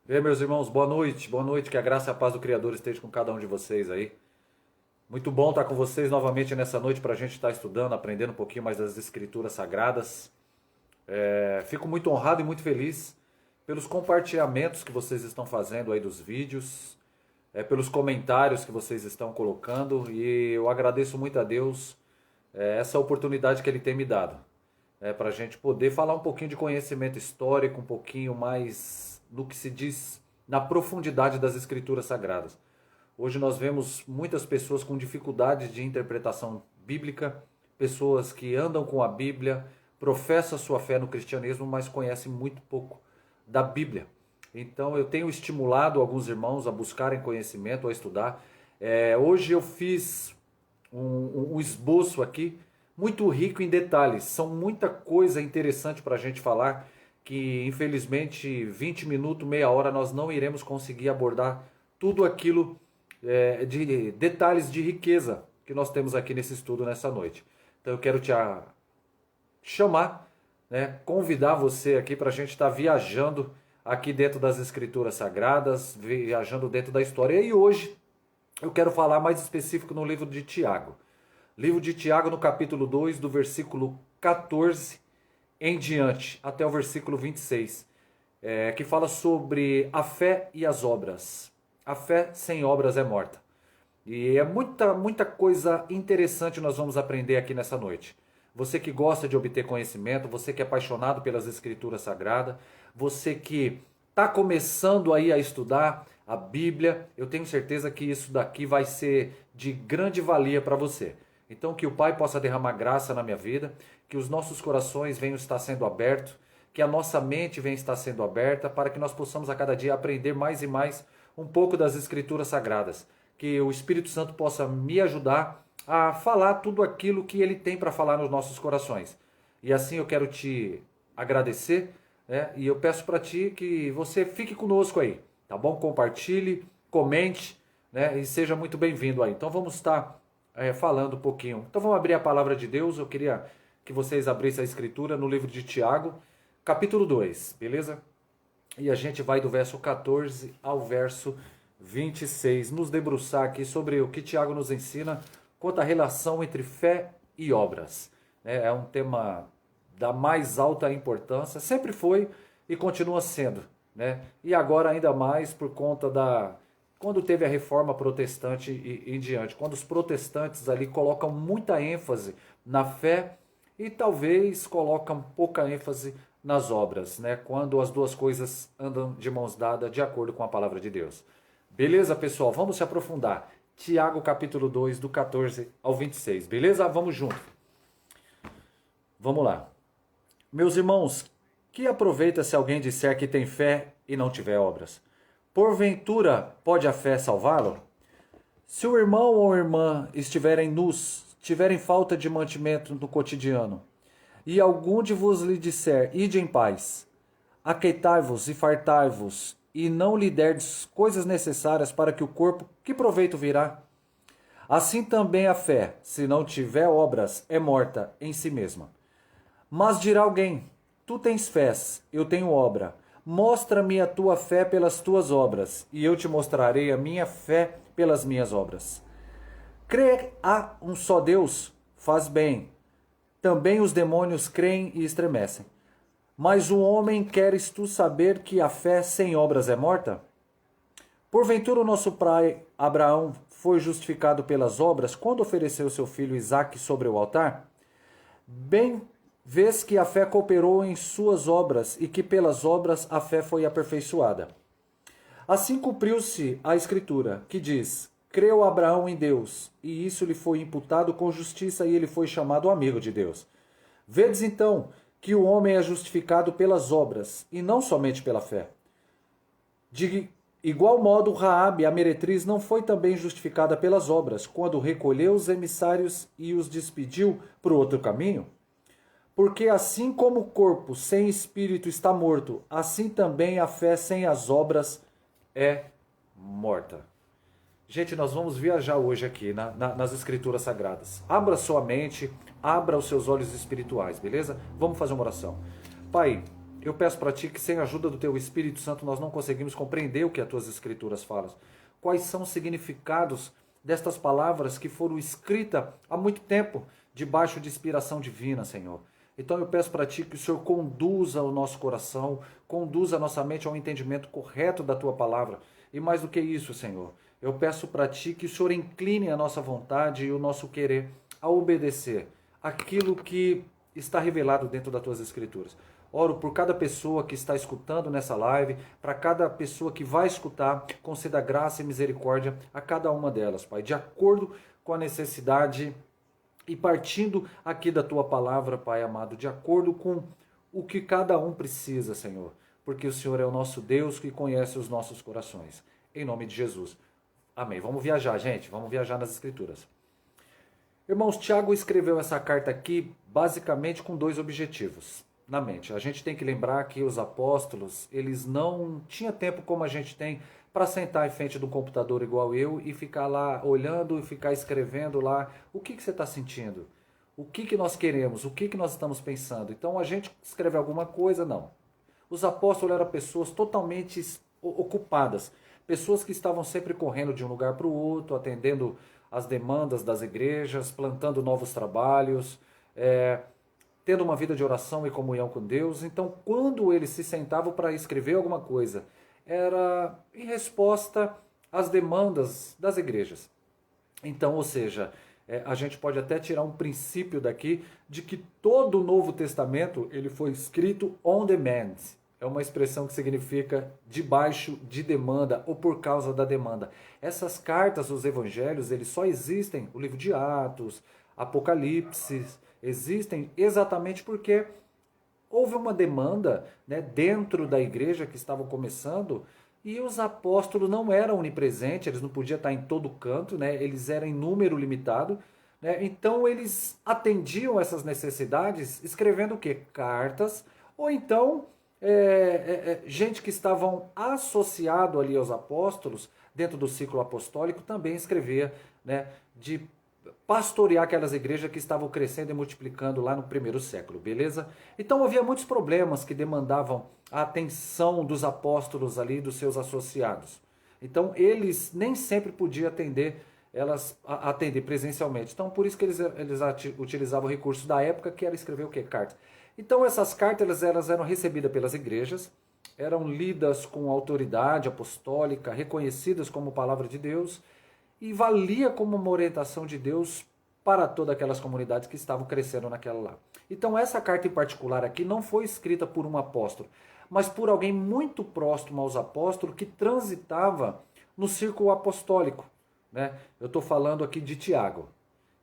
E aí, meus irmãos, boa noite, que a graça e a paz do Criador esteja com cada um de vocês aí. Muito bom estar com vocês novamente nessa noite para a gente estar estudando, aprendendo um pouquinho mais das Escrituras Sagradas. Fico muito honrado e muito feliz pelos compartilhamentos que vocês estão fazendo aí dos vídeos, pelos comentários que vocês estão colocando e eu agradeço muito a Deus essa oportunidade que Ele tem me dado. Para a gente poder falar um pouquinho de conhecimento histórico, um pouquinho mais no que se diz na profundidade das Escrituras Sagradas. Hoje nós vemos muitas pessoas com dificuldades de interpretação bíblica, pessoas que andam com a Bíblia, professam sua fé no cristianismo, mas conhecem muito pouco da Bíblia. Então eu tenho estimulado alguns irmãos a buscarem conhecimento, a estudar. Hoje eu fiz um esboço aqui muito rico em detalhes. São muita coisa interessante para a gente falar que infelizmente 20 minutos, meia hora nós não iremos conseguir abordar tudo aquilo de detalhes de riqueza que nós temos aqui nesse estudo nessa noite. Então eu quero te chamar, né, convidar você aqui para a gente estar viajando aqui dentro das Escrituras Sagradas, viajando dentro da história. E hoje eu quero falar mais específico no livro de Tiago. Livro de Tiago, no capítulo 2, do versículo 14 em diante, até o versículo 26, que fala sobre a fé e as obras. A fé sem obras é morta. E é muita coisa interessante nós vamos aprender aqui nessa noite. Você que gosta de obter conhecimento, você que é apaixonado pelas Escrituras Sagradas, você que está começando aí a estudar a Bíblia, eu tenho certeza que isso daqui vai ser de grande valia para você. Então que o Pai possa derramar graça na minha vida, que os nossos corações venham estar sendo abertos, que a nossa mente venha estar sendo aberta, para que nós possamos a cada dia aprender mais e mais um pouco das Escrituras Sagradas. Que o Espírito Santo possa me ajudar a falar tudo aquilo que Ele tem para falar nos nossos corações. E assim eu quero te agradecer, né? E eu peço para ti que você fique conosco aí, tá bom? Compartilhe, comente, né? E seja muito bem-vindo aí. Então vamos estar falando um pouquinho. Então vamos abrir a palavra de Deus. Eu queria que vocês abrissem a escritura no livro de Tiago, capítulo 2, beleza? E a gente vai do verso 14 ao verso 26, nos debruçar aqui sobre o que Tiago nos ensina quanto à relação entre fé e obras. É um tema da mais alta importância, sempre foi e continua sendo, né? E agora ainda mais por conta quando teve a reforma protestante e em diante, quando os protestantes ali colocam muita ênfase na fé e talvez colocam pouca ênfase nas obras, né? Quando as duas coisas andam de mãos dadas de acordo com a palavra de Deus. Beleza, pessoal? Vamos se aprofundar. Tiago capítulo 2, do 14 ao 26, beleza? Vamos junto. Vamos lá. Meus irmãos, que aproveita se alguém disser que tem fé e não tiver obras? Porventura, pode a fé salvá-lo? Se o irmão ou a irmã estiverem nus, tiverem falta de mantimento no cotidiano, e algum de vos lhe disser, ide em paz, aqueitai-vos e fartai-vos, e não lhe derdes coisas necessárias para que o corpo, que proveito virá? Assim também a fé, se não tiver obras, é morta em si mesma. Mas dirá alguém, tu tens fé, eu tenho obra. Mostra-me a tua fé pelas tuas obras, e eu te mostrarei a minha fé pelas minhas obras. Crer a um só Deus faz bem. Também os demônios creem e estremecem. Mas o homem, queres tu saber que a fé sem obras é morta? Porventura o nosso pai Abraão foi justificado pelas obras quando ofereceu seu filho Isaque sobre o altar? Bem, vês que a fé cooperou em suas obras e que pelas obras a fé foi aperfeiçoada. Assim cumpriu-se a escritura, que diz, creu Abraão em Deus, e isso lhe foi imputado com justiça e ele foi chamado amigo de Deus. Vedes então que o homem é justificado pelas obras, e não somente pela fé. De igual modo, Raabe, a meretriz, não foi também justificada pelas obras, quando recolheu os emissários e os despediu por outro caminho? Porque assim como o corpo sem espírito está morto, assim também a fé sem as obras é morta. Gente, nós vamos viajar hoje aqui nas Escrituras Sagradas. Abra sua mente, abra os seus olhos espirituais, beleza? Vamos fazer uma oração. Pai, Eu peço para Ti que sem a ajuda do Teu Espírito Santo nós não conseguimos compreender o que as Tuas Escrituras falam. Quais são os significados destas palavras que foram escritas há muito tempo, debaixo de inspiração divina, Senhor. Então eu peço para Ti que o Senhor conduza o nosso coração, conduza a nossa mente ao entendimento correto da Tua palavra. E mais do que isso, Senhor, eu peço para Ti que o Senhor incline a nossa vontade e o nosso querer a obedecer aquilo que está revelado dentro das Tuas Escrituras. Oro por cada pessoa que está escutando nessa live, para cada pessoa que vai escutar, conceda graça e misericórdia a cada uma delas, Pai, de acordo com a necessidade e partindo aqui da Tua palavra, Pai amado, de acordo com o que cada um precisa, Senhor, porque o Senhor é o nosso Deus que conhece os nossos corações. Em nome de Jesus. Amém. Vamos viajar, gente, vamos viajar nas Escrituras. Irmãos, Tiago escreveu essa carta aqui basicamente com dois objetivos na mente. A gente tem que lembrar que os apóstolos, eles não tinham tempo como a gente tem para sentar em frente do computador igual eu e ficar lá olhando e ficar escrevendo lá o que você está sentindo, o que nós queremos, o que nós estamos pensando. Então a gente escreve alguma coisa, não. Os apóstolos eram pessoas totalmente ocupadas, pessoas que estavam sempre correndo de um lugar para o outro, atendendo as demandas das igrejas, plantando novos trabalhos, tendo uma vida de oração e comunhão com Deus. Então, quando eles se sentavam para escrever alguma coisa, era em resposta às demandas das igrejas. Então, ou seja, a gente pode até tirar um princípio daqui de que todo o Novo Testamento ele foi escrito on demand. É uma expressão que significa debaixo de demanda ou por causa da demanda. Essas cartas, os evangelhos, eles só existem, o livro de Atos, Apocalipse, existem exatamente porque houve uma demanda, né, dentro da igreja que estava começando e os apóstolos não eram onipresentes, eles não podiam estar em todo canto, né, eles eram em número limitado, né, então eles atendiam essas necessidades escrevendo o quê? Cartas, ou então gente que estavam associado ali aos apóstolos, dentro do ciclo apostólico, também escrevia, né, de pastorear aquelas igrejas que estavam crescendo e multiplicando lá no primeiro século, beleza? Então havia muitos problemas que demandavam a atenção dos apóstolos ali, dos seus associados. Então eles nem sempre podiam atender presencialmente. Então por isso que eles utilizavam o recurso da época, que era escrever o quê? Cartas. Então essas cartas elas eram recebidas pelas igrejas, eram lidas com autoridade apostólica, reconhecidas como palavra de Deus, e valia como uma orientação de Deus para todas aquelas comunidades que estavam crescendo naquela lá. Então essa carta em particular aqui não foi escrita por um apóstolo, mas por alguém muito próximo aos apóstolos que transitava no círculo apostólico, né? Eu estou falando aqui de Tiago,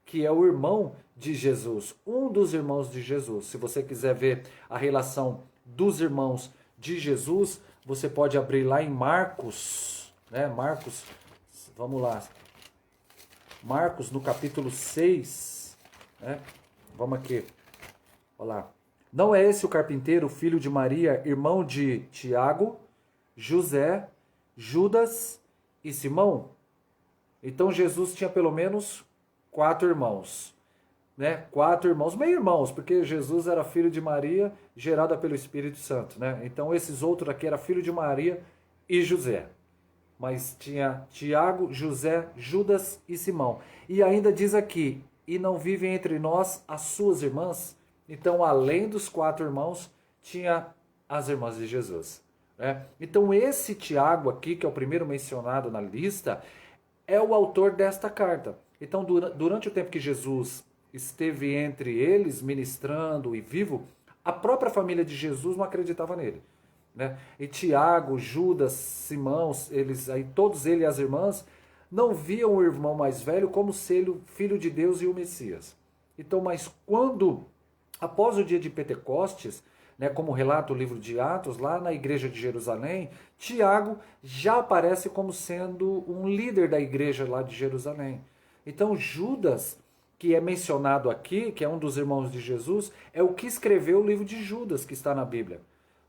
que é o irmão de Jesus, um dos irmãos de Jesus. Se você quiser ver a relação dos irmãos de Jesus, você pode abrir lá em Marcos, né? Marcos, vamos lá. Marcos, no capítulo 6, né? Vamos aqui, olha lá. Não é esse o carpinteiro, filho de Maria, irmão de Tiago, José, Judas e Simão? Então Jesus tinha pelo menos 4 irmãos, né? 4 irmãos, meio-irmãos, porque Jesus era filho de Maria, gerada pelo Espírito Santo, né? Então esses outros aqui eram filho de Maria e José. Mas tinha Tiago, José, Judas e Simão. E ainda diz aqui, e não vivem entre nós as suas irmãs? Então, além dos 4 irmãos, tinha as irmãs de Jesus, né? Então, esse Tiago aqui, que é o primeiro mencionado na lista, é o autor desta carta. Então, durante o tempo que Jesus esteve entre eles, ministrando e vivo, a própria família de Jesus não acreditava nele, né? E Tiago, Judas, Simão, todos eles e as irmãs não viam o irmão mais velho como sendo filho de Deus e o Messias. Então, mas quando, após o dia de Pentecostes, né, como relata o livro de Atos, lá na igreja de Jerusalém, Tiago já aparece como sendo um líder da igreja lá de Jerusalém. Então Judas, que é mencionado aqui, que é um dos irmãos de Jesus, é o que escreveu o livro de Judas, que está na Bíblia.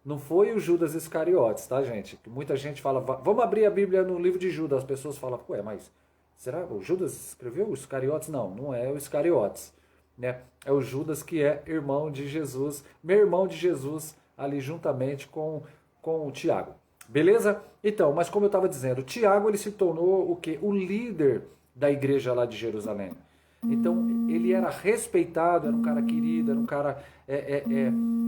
Não foi o Judas Iscariotes, tá, gente? Muita gente fala, vamos abrir a Bíblia no livro de Judas. As pessoas falam, ué, mas será que o Judas escreveu o Iscariotes? Não, não é o Iscariotes, né? É o Judas que é irmão de Jesus, meu irmão de Jesus ali juntamente com o Tiago. Beleza? Então, mas como eu estava dizendo, Tiago ele se tornou o quê? O líder da igreja lá de Jerusalém. Então, ele era respeitado, era um cara querido, era um cara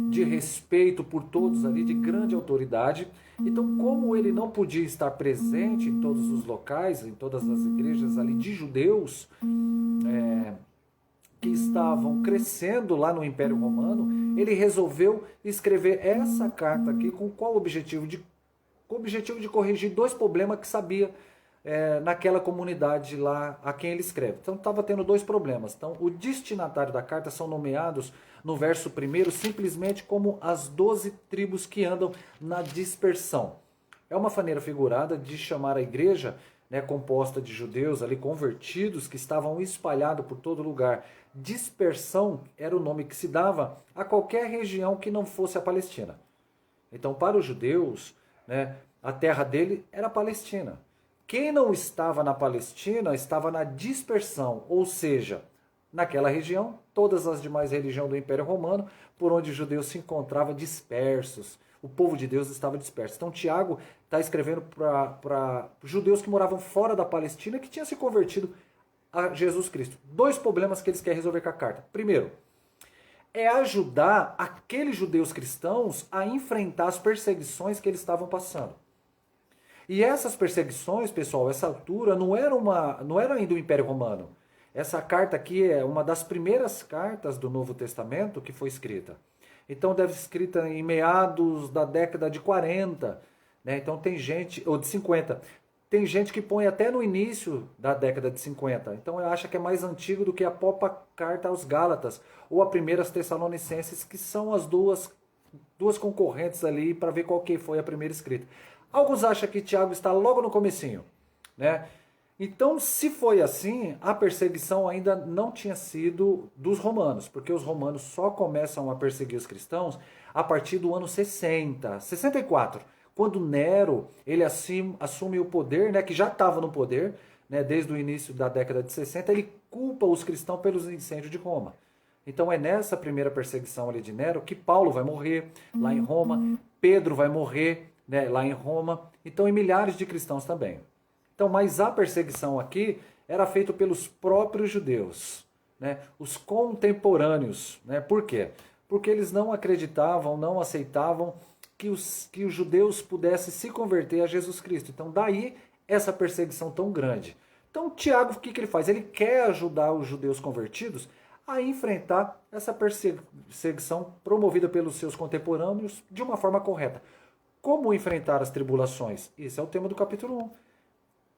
de respeito por todos ali, de grande autoridade. Então, como ele não podia estar presente em todos os locais, em todas as igrejas ali de judeus, que estavam crescendo lá no Império Romano, ele resolveu escrever essa carta aqui com qual objetivo? Com o objetivo de corrigir dois problemas que sabia naquela comunidade lá a quem ele escreve. Então estava tendo dois problemas. Então o destinatário da carta são nomeados no verso 1 simplesmente como as 12 tribos que andam na dispersão. É uma maneira figurada de chamar a igreja, composta de judeus ali convertidos que estavam espalhados por todo lugar. Dispersão era o nome que se dava a qualquer região que não fosse a Palestina. Então para os judeus, a terra dele era a Palestina. Quem não estava na Palestina estava na dispersão, ou seja, naquela região, todas as demais religiões do Império Romano, por onde os judeus se encontravam dispersos. O povo de Deus estava disperso. Então Tiago está escrevendo para judeus que moravam fora da Palestina, que tinham se convertido a Jesus Cristo. Dois problemas que eles querem resolver com a carta. Primeiro, é ajudar aqueles judeus cristãos a enfrentar as perseguições que eles estavam passando. E essas perseguições, pessoal, essa altura não era ainda o Império Romano. Essa carta aqui é uma das primeiras cartas do Novo Testamento que foi escrita. Então deve ser escrita em meados da década de 40, Então tem gente, ou de 50. Tem gente que põe até no início da década de 50. Então eu acho que é mais antigo do que a própria carta aos Gálatas ou a primeira aos Tessalonicenses, que são as duas concorrentes ali para ver qual que foi a primeira escrita. Alguns acham que Tiago está logo no comecinho, Então, se foi assim, a perseguição ainda não tinha sido dos romanos, porque os romanos só começam a perseguir os cristãos a partir do ano 64, quando Nero ele assume o poder, que já estava no poder, desde o início da década de 60, ele culpa os cristãos pelos incêndios de Roma. Então é nessa primeira perseguição ali de Nero que Paulo vai morrer lá em Roma, Pedro vai morrer lá em Roma, então e milhares de cristãos também. Então, mas a perseguição aqui era feita pelos próprios judeus, os contemporâneos. Por quê? Porque eles não acreditavam, não aceitavam que os judeus pudessem se converter a Jesus Cristo. Então daí essa perseguição tão grande. Então Tiago, o que ele faz? Ele quer ajudar os judeus convertidos a enfrentar essa perseguição promovida pelos seus contemporâneos de uma forma correta. Como enfrentar as tribulações? Esse é o tema do capítulo 1.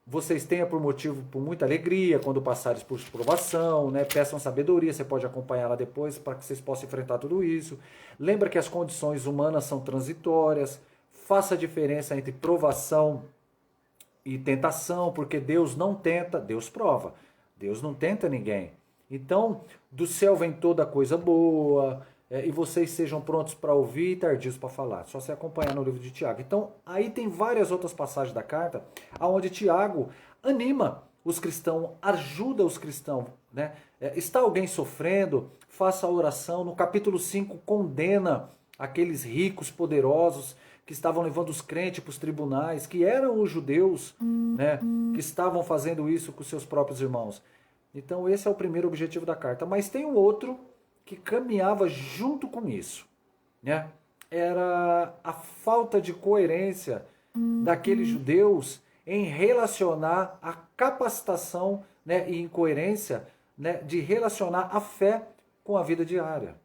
Vocês tenham por motivo, por muita alegria, quando passares por provação, peçam sabedoria, você pode acompanhar lá depois, para que vocês possam enfrentar tudo isso. Lembra que as condições humanas são transitórias, faça a diferença entre provação e tentação, porque Deus não tenta, Deus prova. Deus não tenta ninguém. Então, do céu vem toda coisa boa, e vocês sejam prontos para ouvir e tardios para falar. Só se acompanhar no livro de Tiago. Então, aí tem várias outras passagens da carta, onde Tiago anima os cristãos, ajuda os cristãos. Está alguém sofrendo? Faça a oração. No capítulo 5, condena aqueles ricos poderosos que estavam levando os crentes para os tribunais, que eram os judeus, que estavam fazendo isso com seus próprios irmãos. Então, esse é o primeiro objetivo da carta. Mas tem um outro que caminhava junto com isso, Era a falta de coerência daqueles judeus em relacionar a capacitação, e incoerência, de relacionar a fé com a vida diária.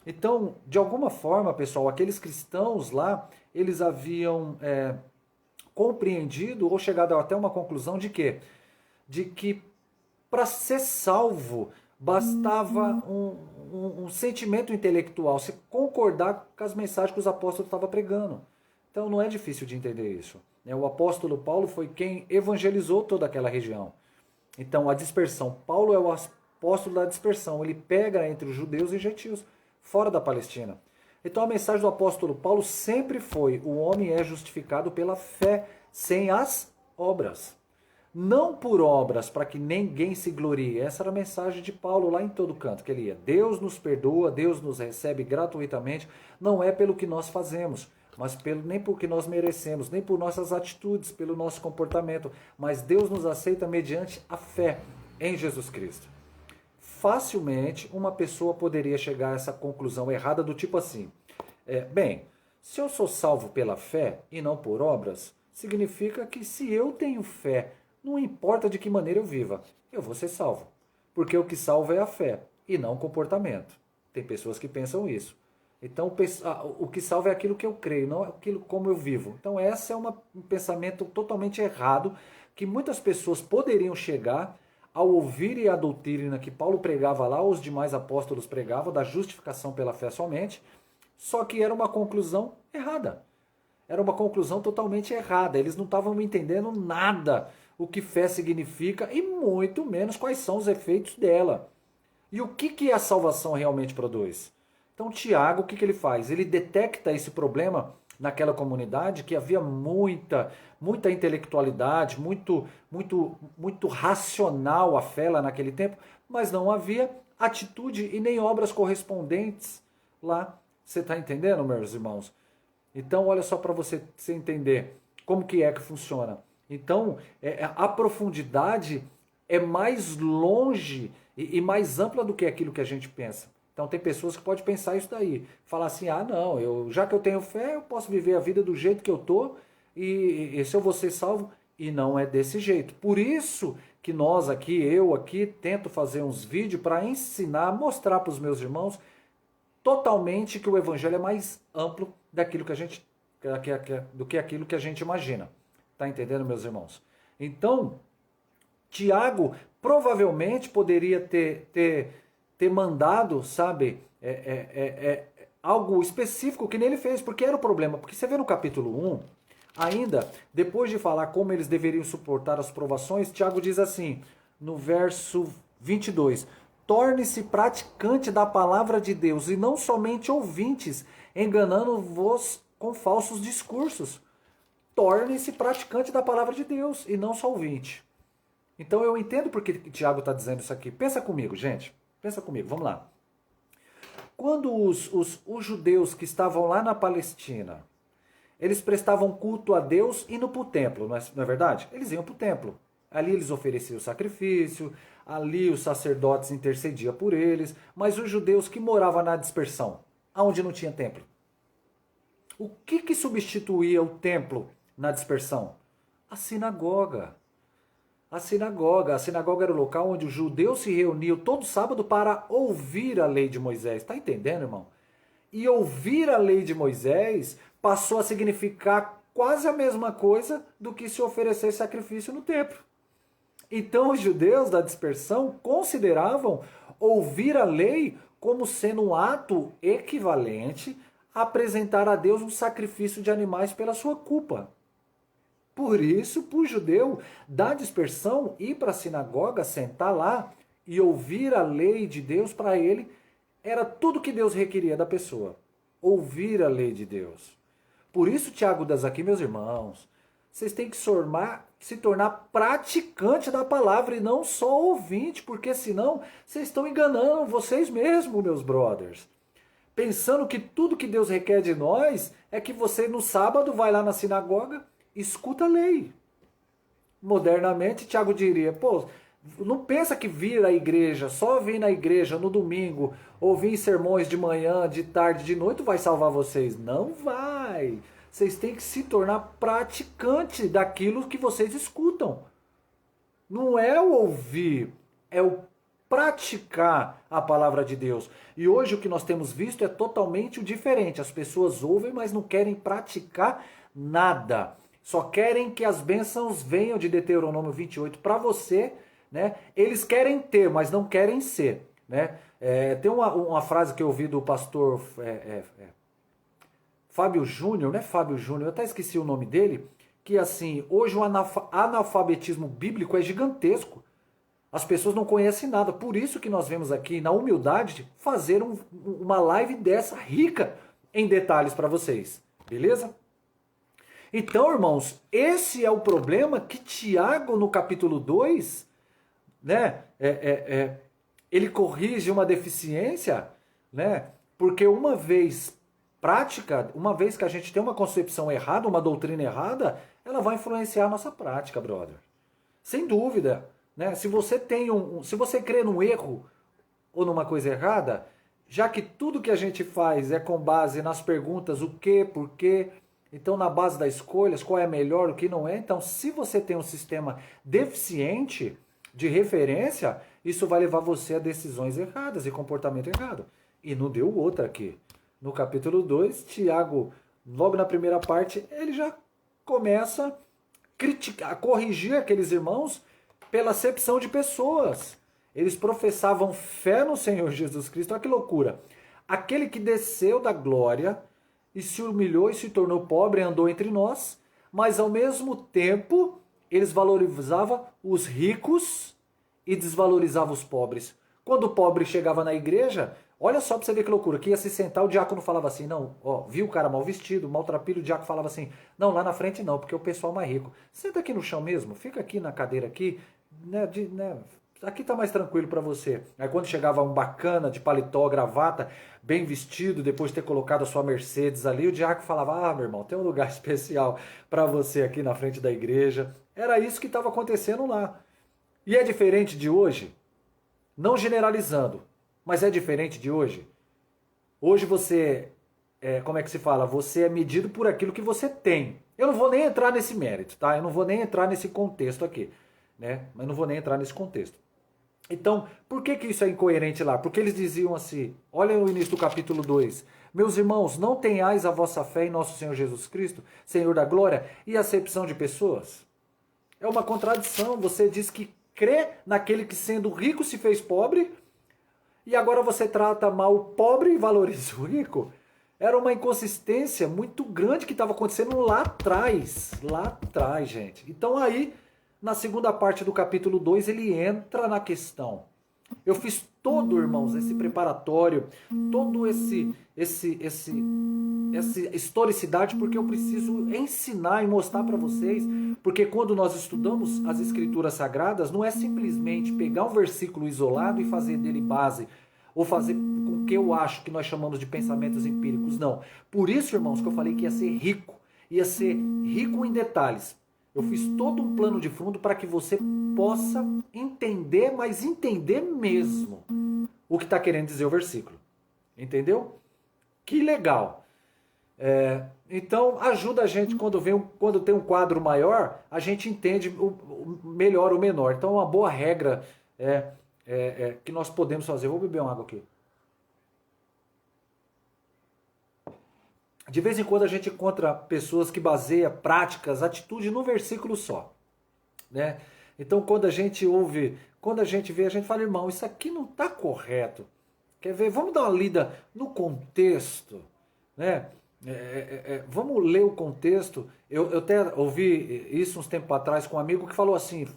Então, de alguma forma, pessoal, aqueles cristãos lá, eles haviam compreendido ou chegado até uma conclusão de quê? De que para ser salvo bastava um sentimento intelectual, se concordar com as mensagens que os apóstolos estavam pregando. Então não é difícil de entender isso. O apóstolo Paulo foi quem evangelizou toda aquela região. Então a dispersão, Paulo é o apóstolo da dispersão, ele pega entre os judeus e gentios, fora da Palestina. Então a mensagem do apóstolo Paulo sempre foi: o homem é justificado pela fé, sem as obras. não por obras, para que ninguém se glorie. Essa era a mensagem de Paulo lá em todo canto que ele ia. Deus nos perdoa, Deus nos recebe gratuitamente, não é pelo que nós fazemos, mas nem por que nós merecemos, nem por nossas atitudes, pelo nosso comportamento, mas Deus nos aceita mediante a fé em Jesus Cristo. Facilmente uma pessoa poderia chegar a essa conclusão errada do tipo assim, bem, se eu sou salvo pela fé e não por obras, significa que se eu tenho fé, não importa de que maneira eu viva, eu vou ser salvo. Porque o que salva é a fé e não o comportamento. Tem pessoas que pensam isso. Então o que salva é aquilo que eu creio, não aquilo como eu vivo. Então esse é um pensamento totalmente errado que muitas pessoas poderiam chegar ao ouvirem a doutrina que Paulo pregava lá, os demais apóstolos pregavam, da justificação pela fé somente, só que era uma conclusão errada. Era uma conclusão totalmente errada. Eles não estavam entendendo nada o que fé significa e muito menos quais são os efeitos dela. E o que a salvação realmente produz? Então Tiago, o que ele faz? Ele detecta esse problema naquela comunidade que havia muita intelectualidade, muito racional a fé lá naquele tempo, mas não havia atitude e nem obras correspondentes lá. Você está entendendo, meus irmãos? Então, olha só para você entender como que funciona. Então, a profundidade é mais longe e mais ampla do que aquilo que a gente pensa. Então, tem pessoas que podem pensar isso daí. Falar assim, não, já que eu tenho fé, eu posso viver a vida do jeito que eu estou e se eu vou ser salvo. E não é desse jeito. Por isso que eu aqui, tento fazer uns vídeos para ensinar, mostrar para os meus irmãos totalmente que o evangelho é mais amplo daquilo que a gente, do que aquilo que a gente imagina. Tá entendendo, meus irmãos? Então, Tiago provavelmente poderia ter mandado, sabe, algo específico que nem ele fez, porque era o problema. Porque você vê no capítulo 1, ainda, depois de falar como eles deveriam suportar as provações, Tiago diz assim, no verso 22, torne-se praticante da palavra de Deus e não somente ouvintes, enganando-vos com falsos discursos. Torne-se praticante da palavra de Deus e não só ouvinte. Então eu entendo porque Tiago está dizendo isso aqui. Pensa comigo, gente. Pensa comigo, vamos lá. Quando os judeus que estavam lá na Palestina, eles prestavam culto a Deus indo para o templo, não é verdade? Eles iam para o templo. Ali eles ofereciam sacrifício, ali os sacerdotes intercediam por eles, mas os judeus que moravam na dispersão, aonde não tinha templo. O que substituía o templo na dispersão? A sinagoga. A sinagoga era o local onde os judeus se reuniam todo sábado para ouvir a lei de Moisés. Está entendendo, irmão? E ouvir a lei de Moisés passou a significar quase a mesma coisa do que se oferecer sacrifício no templo. Então os judeus da dispersão consideravam ouvir a lei como sendo um ato equivalente a apresentar a Deus um sacrifício de animais pela sua culpa. Por isso, para o judeu da dispersão, ir para a sinagoga, sentar lá e ouvir a lei de Deus, para ele, era tudo que Deus requeria da pessoa. Ouvir a lei de Deus. Por isso, Tiago diz aqui, meus irmãos, vocês têm que se tornar praticante da palavra e não só ouvinte, porque senão vocês estão enganando vocês mesmos, meus brothers. Pensando que tudo que Deus requer de nós é que você no sábado vai lá na sinagoga, escuta a lei. Modernamente, Tiago diria, não pensa que vir à igreja, só vir na igreja no domingo, ouvir sermões de manhã, de tarde, de noite, vai salvar vocês. Não vai. Vocês têm que se tornar praticante daquilo que vocês escutam. Não é o ouvir, é o praticar a palavra de Deus. E hoje o que nós temos visto é totalmente o diferente. As pessoas ouvem, mas não querem praticar nada. Só querem que as bênçãos venham de Deuteronômio 28 para você, né? Eles querem ter, mas não querem ser, né? Tem uma frase que eu ouvi do pastor Fábio Júnior, não é Fábio Júnior, eu até esqueci o nome dele, que assim, hoje o analfabetismo bíblico é gigantesco. As pessoas não conhecem nada, por isso que nós vemos aqui, na humildade, fazer uma live dessa rica em detalhes para vocês, beleza? Então, irmãos, esse é o problema que Tiago, no capítulo 2, né, ele corrige uma deficiência, né, porque uma vez prática, uma vez que a gente tem uma concepção errada, uma doutrina errada, ela vai influenciar a nossa prática, brother. Sem dúvida, né? Se você tem se você crê num erro ou numa coisa errada, já que tudo que a gente faz é com base nas perguntas o que, por quê, então na base das escolhas, qual é melhor, o que não é, então se você tem um sistema deficiente de referência, isso vai levar você a decisões erradas e comportamento errado. E não deu outra aqui. No capítulo 2, Tiago, logo na primeira parte, ele já começa a criticar, a corrigir aqueles irmãos pela acepção de pessoas. Eles professavam fé no Senhor Jesus Cristo. Olha que loucura. Aquele que desceu da glória e se humilhou e se tornou pobre, andou entre nós, mas ao mesmo tempo eles valorizavam os ricos e desvalorizavam os pobres. Quando o pobre chegava na igreja, olha só pra você ver que loucura, que ia se sentar, o diácono falava assim, não, ó, viu o cara mal vestido, maltrapilho, o diácono falava assim, não, lá na frente não, porque o pessoal mais rico. Senta aqui no chão mesmo, fica aqui na cadeira aqui, né, aqui tá mais tranquilo para você. Aí quando chegava um bacana de paletó, gravata, bem vestido, depois de ter colocado a sua Mercedes ali, o diácono falava, meu irmão, tem um lugar especial para você aqui na frente da igreja. Era isso que estava acontecendo lá. E é diferente de hoje? Não generalizando, mas é diferente de hoje? Hoje você, como é que se fala? Você é medido por aquilo que você tem. Eu não vou nem entrar nesse mérito, tá? Eu não vou nem entrar nesse contexto aqui, né? Mas não vou nem entrar nesse contexto. Então, por que isso é incoerente lá? Porque eles diziam assim, olha o início do capítulo 2, meus irmãos, não tenhais a vossa fé em nosso Senhor Jesus Cristo, Senhor da glória, e acepção de pessoas? É uma contradição, você diz que crê naquele que sendo rico se fez pobre, e agora você trata mal o pobre e valoriza o rico? Era uma inconsistência muito grande que estava acontecendo lá atrás, gente. Então aí, na segunda parte do capítulo 2, ele entra na questão. Eu fiz todo, irmãos, esse preparatório, todo essa historicidade, porque eu preciso ensinar e mostrar para vocês, porque quando nós estudamos as escrituras sagradas, não é simplesmente pegar um versículo isolado e fazer dele base, ou fazer com o que eu acho que nós chamamos de pensamentos empíricos, não. Por isso, irmãos, que eu falei que ia ser rico em detalhes. Eu fiz todo um plano de fundo para que você possa entender, mas entender mesmo o que está querendo dizer o versículo. Entendeu? Que legal. Então, ajuda a gente quando tem um quadro maior, a gente entende o melhor ou menor. Então, uma boa regra que nós podemos fazer. Vou beber uma água aqui. De vez em quando a gente encontra pessoas que baseiam práticas, atitude num versículo só, né? Então quando a gente ouve, quando a gente vê, a gente fala, irmão, isso aqui não está correto. Quer ver? Vamos dar uma lida no contexto, né? Vamos ler o contexto. Eu até ouvi isso uns tempos atrás com um amigo que falou assim,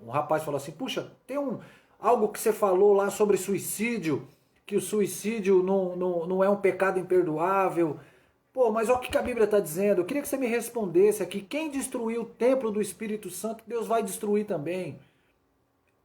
um rapaz falou assim, puxa, tem algo que você falou lá sobre suicídio, que o suicídio não é um pecado imperdoável. Pô, mas olha o que a Bíblia está dizendo. Eu queria que você me respondesse aqui. Quem destruiu o templo do Espírito Santo, Deus vai destruir também.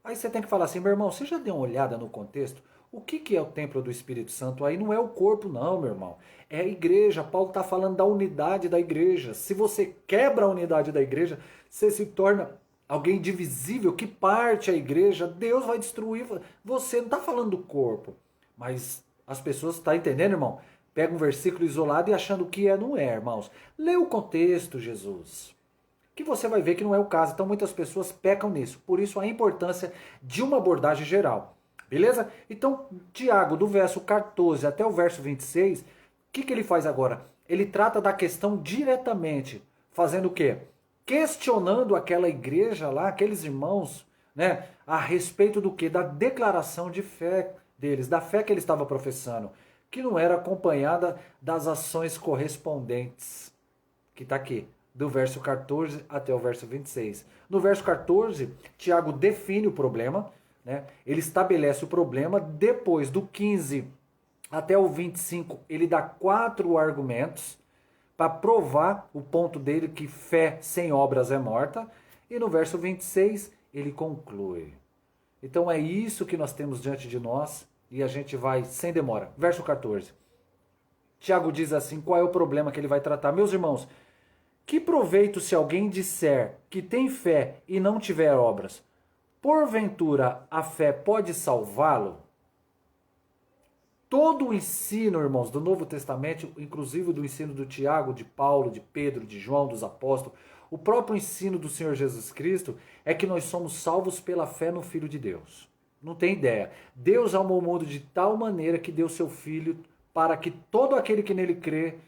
Aí você tem que falar assim, meu irmão, você já deu uma olhada no contexto? O que é o templo do Espírito Santo? Aí não é o corpo não, meu irmão. É a igreja. Paulo está falando da unidade da igreja. Se você quebra a unidade da igreja, você se torna alguém divisível, que parte a igreja, Deus vai destruir. Você não está falando do corpo. Mas as pessoas, estão entendendo, irmão? Pega um versículo isolado e achando que não é, irmãos. Lê o contexto, Jesus. Que você vai ver que não é o caso. Então muitas pessoas pecam nisso. Por isso a importância de uma abordagem geral. Beleza? Então, Tiago, do verso 14 até o verso 26, o que ele faz agora? Ele trata da questão diretamente. Fazendo o quê? Questionando aquela igreja lá, aqueles irmãos, né? A respeito do quê? Da declaração de fé deles, da fé que ele estava professando, que não era acompanhada das ações correspondentes, que está aqui, do verso 14 até o verso 26. No verso 14, Tiago define o problema, né? Ele estabelece o problema, depois do 15 até o 25, ele dá 4 argumentos para provar o ponto dele que fé sem obras é morta. E no verso 26 ele conclui. Então é isso que nós temos diante de nós e a gente vai sem demora. Verso 14. Tiago diz assim, qual é o problema que ele vai tratar? Meus irmãos, que proveito se alguém disser que tem fé e não tiver obras? Porventura a fé pode salvá-lo? Todo o ensino, irmãos, do Novo Testamento, inclusive do ensino do Tiago, de Paulo, de Pedro, de João, dos apóstolos, o próprio ensino do Senhor Jesus Cristo é que nós somos salvos pela fé no Filho de Deus. Não tem ideia. Deus amou o mundo de tal maneira que deu seu Filho para que todo aquele que nele crê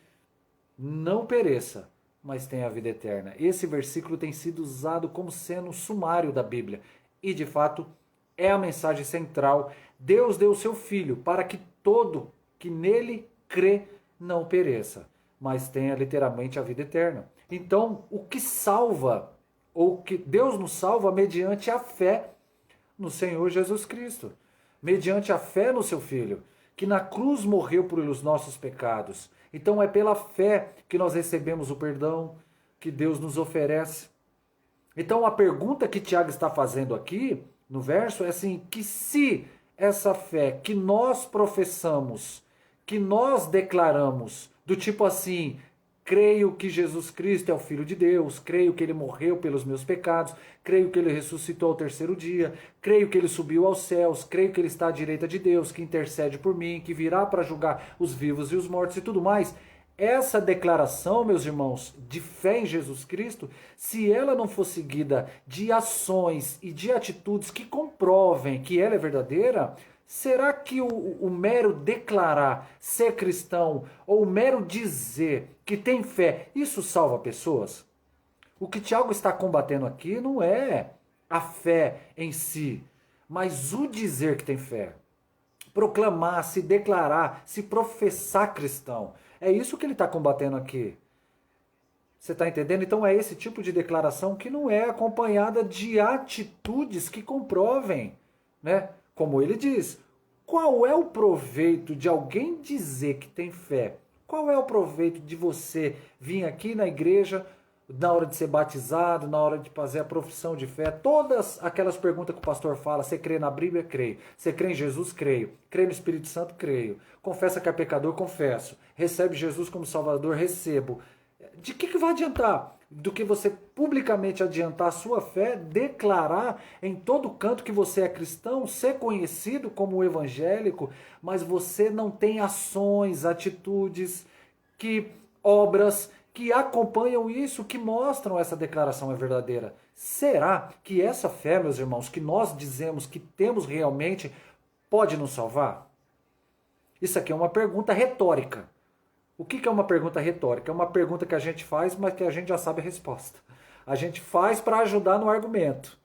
não pereça, mas tenha a vida eterna. Esse versículo tem sido usado como sendo o sumário da Bíblia. E, de fato, é a mensagem central. Deus deu o seu Filho para que todo que nele crê não pereça, mas tenha literalmente a vida eterna. Então, o que salva, ou que Deus nos salva mediante a fé no Senhor Jesus Cristo, mediante a fé no seu Filho, que na cruz morreu por os nossos pecados. Então é pela fé que nós recebemos o perdão que Deus nos oferece. Então a pergunta que Tiago está fazendo aqui, no verso, é assim, que se essa fé que nós professamos, que nós declaramos, do tipo assim, creio que Jesus Cristo é o Filho de Deus, creio que ele morreu pelos meus pecados, creio que ele ressuscitou ao terceiro dia, creio que ele subiu aos céus, creio que ele está à direita de Deus, que intercede por mim, que virá para julgar os vivos e os mortos e tudo mais. Essa declaração, meus irmãos, de fé em Jesus Cristo, se ela não for seguida de ações e de atitudes que comprovem que ela é verdadeira, será que o mero declarar ser cristão ou o mero dizer que tem fé, isso salva pessoas? O que Tiago está combatendo aqui não é a fé em si, mas o dizer que tem fé. Proclamar, se declarar, se professar cristão. É isso que ele está combatendo aqui. Você está entendendo? Então é esse tipo de declaração que não é acompanhada de atitudes que comprovem, né? Como ele diz, qual é o proveito de alguém dizer que tem fé? Qual é o proveito de você vir aqui na igreja, na hora de ser batizado, na hora de fazer a profissão de fé? Todas aquelas perguntas que o pastor fala, você crê na Bíblia? Creio. Você crê em Jesus? Creio. Crê no Espírito Santo? Creio. Confessa que é pecador? Confesso. Recebe Jesus como Salvador? Recebo. De que vai adiantar? Do que você publicamente adiantar a sua fé, declarar em todo canto que você é cristão, ser conhecido como evangélico, mas você não tem ações, atitudes, obras que acompanham isso, que mostram essa declaração é verdadeira. Será que essa fé, meus irmãos, que nós dizemos que temos realmente, pode nos salvar? Isso aqui é uma pergunta retórica. O que é uma pergunta retórica? É uma pergunta que a gente faz, mas que a gente já sabe a resposta. A gente faz para ajudar no argumento,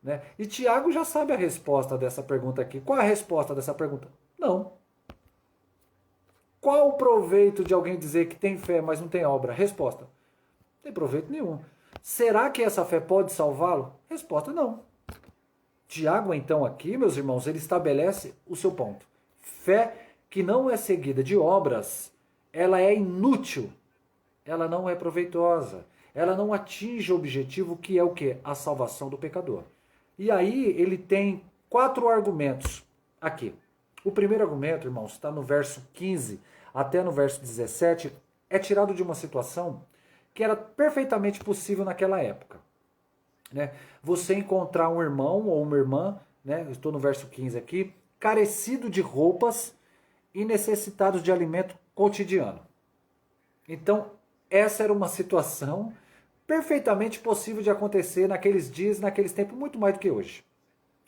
né? E Tiago já sabe a resposta dessa pergunta aqui. Qual é a resposta dessa pergunta? Não. Qual o proveito de alguém dizer que tem fé, mas não tem obra? Resposta: não tem proveito nenhum. Será que essa fé pode salvá-lo? Resposta: não. Tiago, então, aqui, meus irmãos, ele estabelece o seu ponto. Fé que não é seguida de obras, ela é inútil, ela não é proveitosa, ela não atinge o objetivo que é o quê? A salvação do pecador. E aí ele tem 4 argumentos aqui. O primeiro argumento, irmãos, está no verso 15 até no verso 17, é tirado de uma situação que era perfeitamente possível naquela época, né? Você encontrar um irmão ou uma irmã, né? Estou no verso 15 aqui, carecido de roupas e necessitados de alimento cotidiano. Então, essa era uma situação perfeitamente possível de acontecer naqueles dias, naqueles tempos, muito mais do que hoje.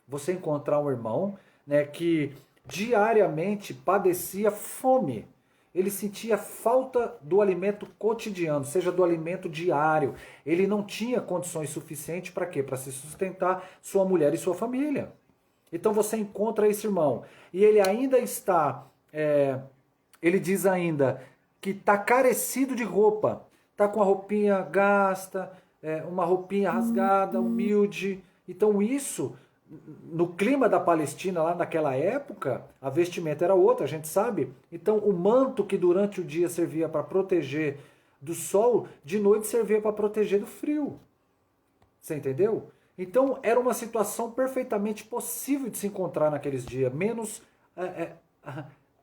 Você encontrar um irmão, né, que diariamente padecia fome. Ele sentia falta do alimento cotidiano, seja do alimento diário. Ele não tinha condições suficientes para quê? Para se sustentar sua mulher e sua família. Então você encontra esse irmão e ele ainda está... ele diz ainda que está carecido de roupa, está com a roupinha gasta, uma roupinha rasgada, humilde. Então isso, no clima da Palestina lá naquela época, a vestimenta era outra, a gente sabe. Então o manto que durante o dia servia para proteger do sol, de noite servia para proteger do frio. Você entendeu? Então era uma situação perfeitamente possível de se encontrar naqueles dias, menos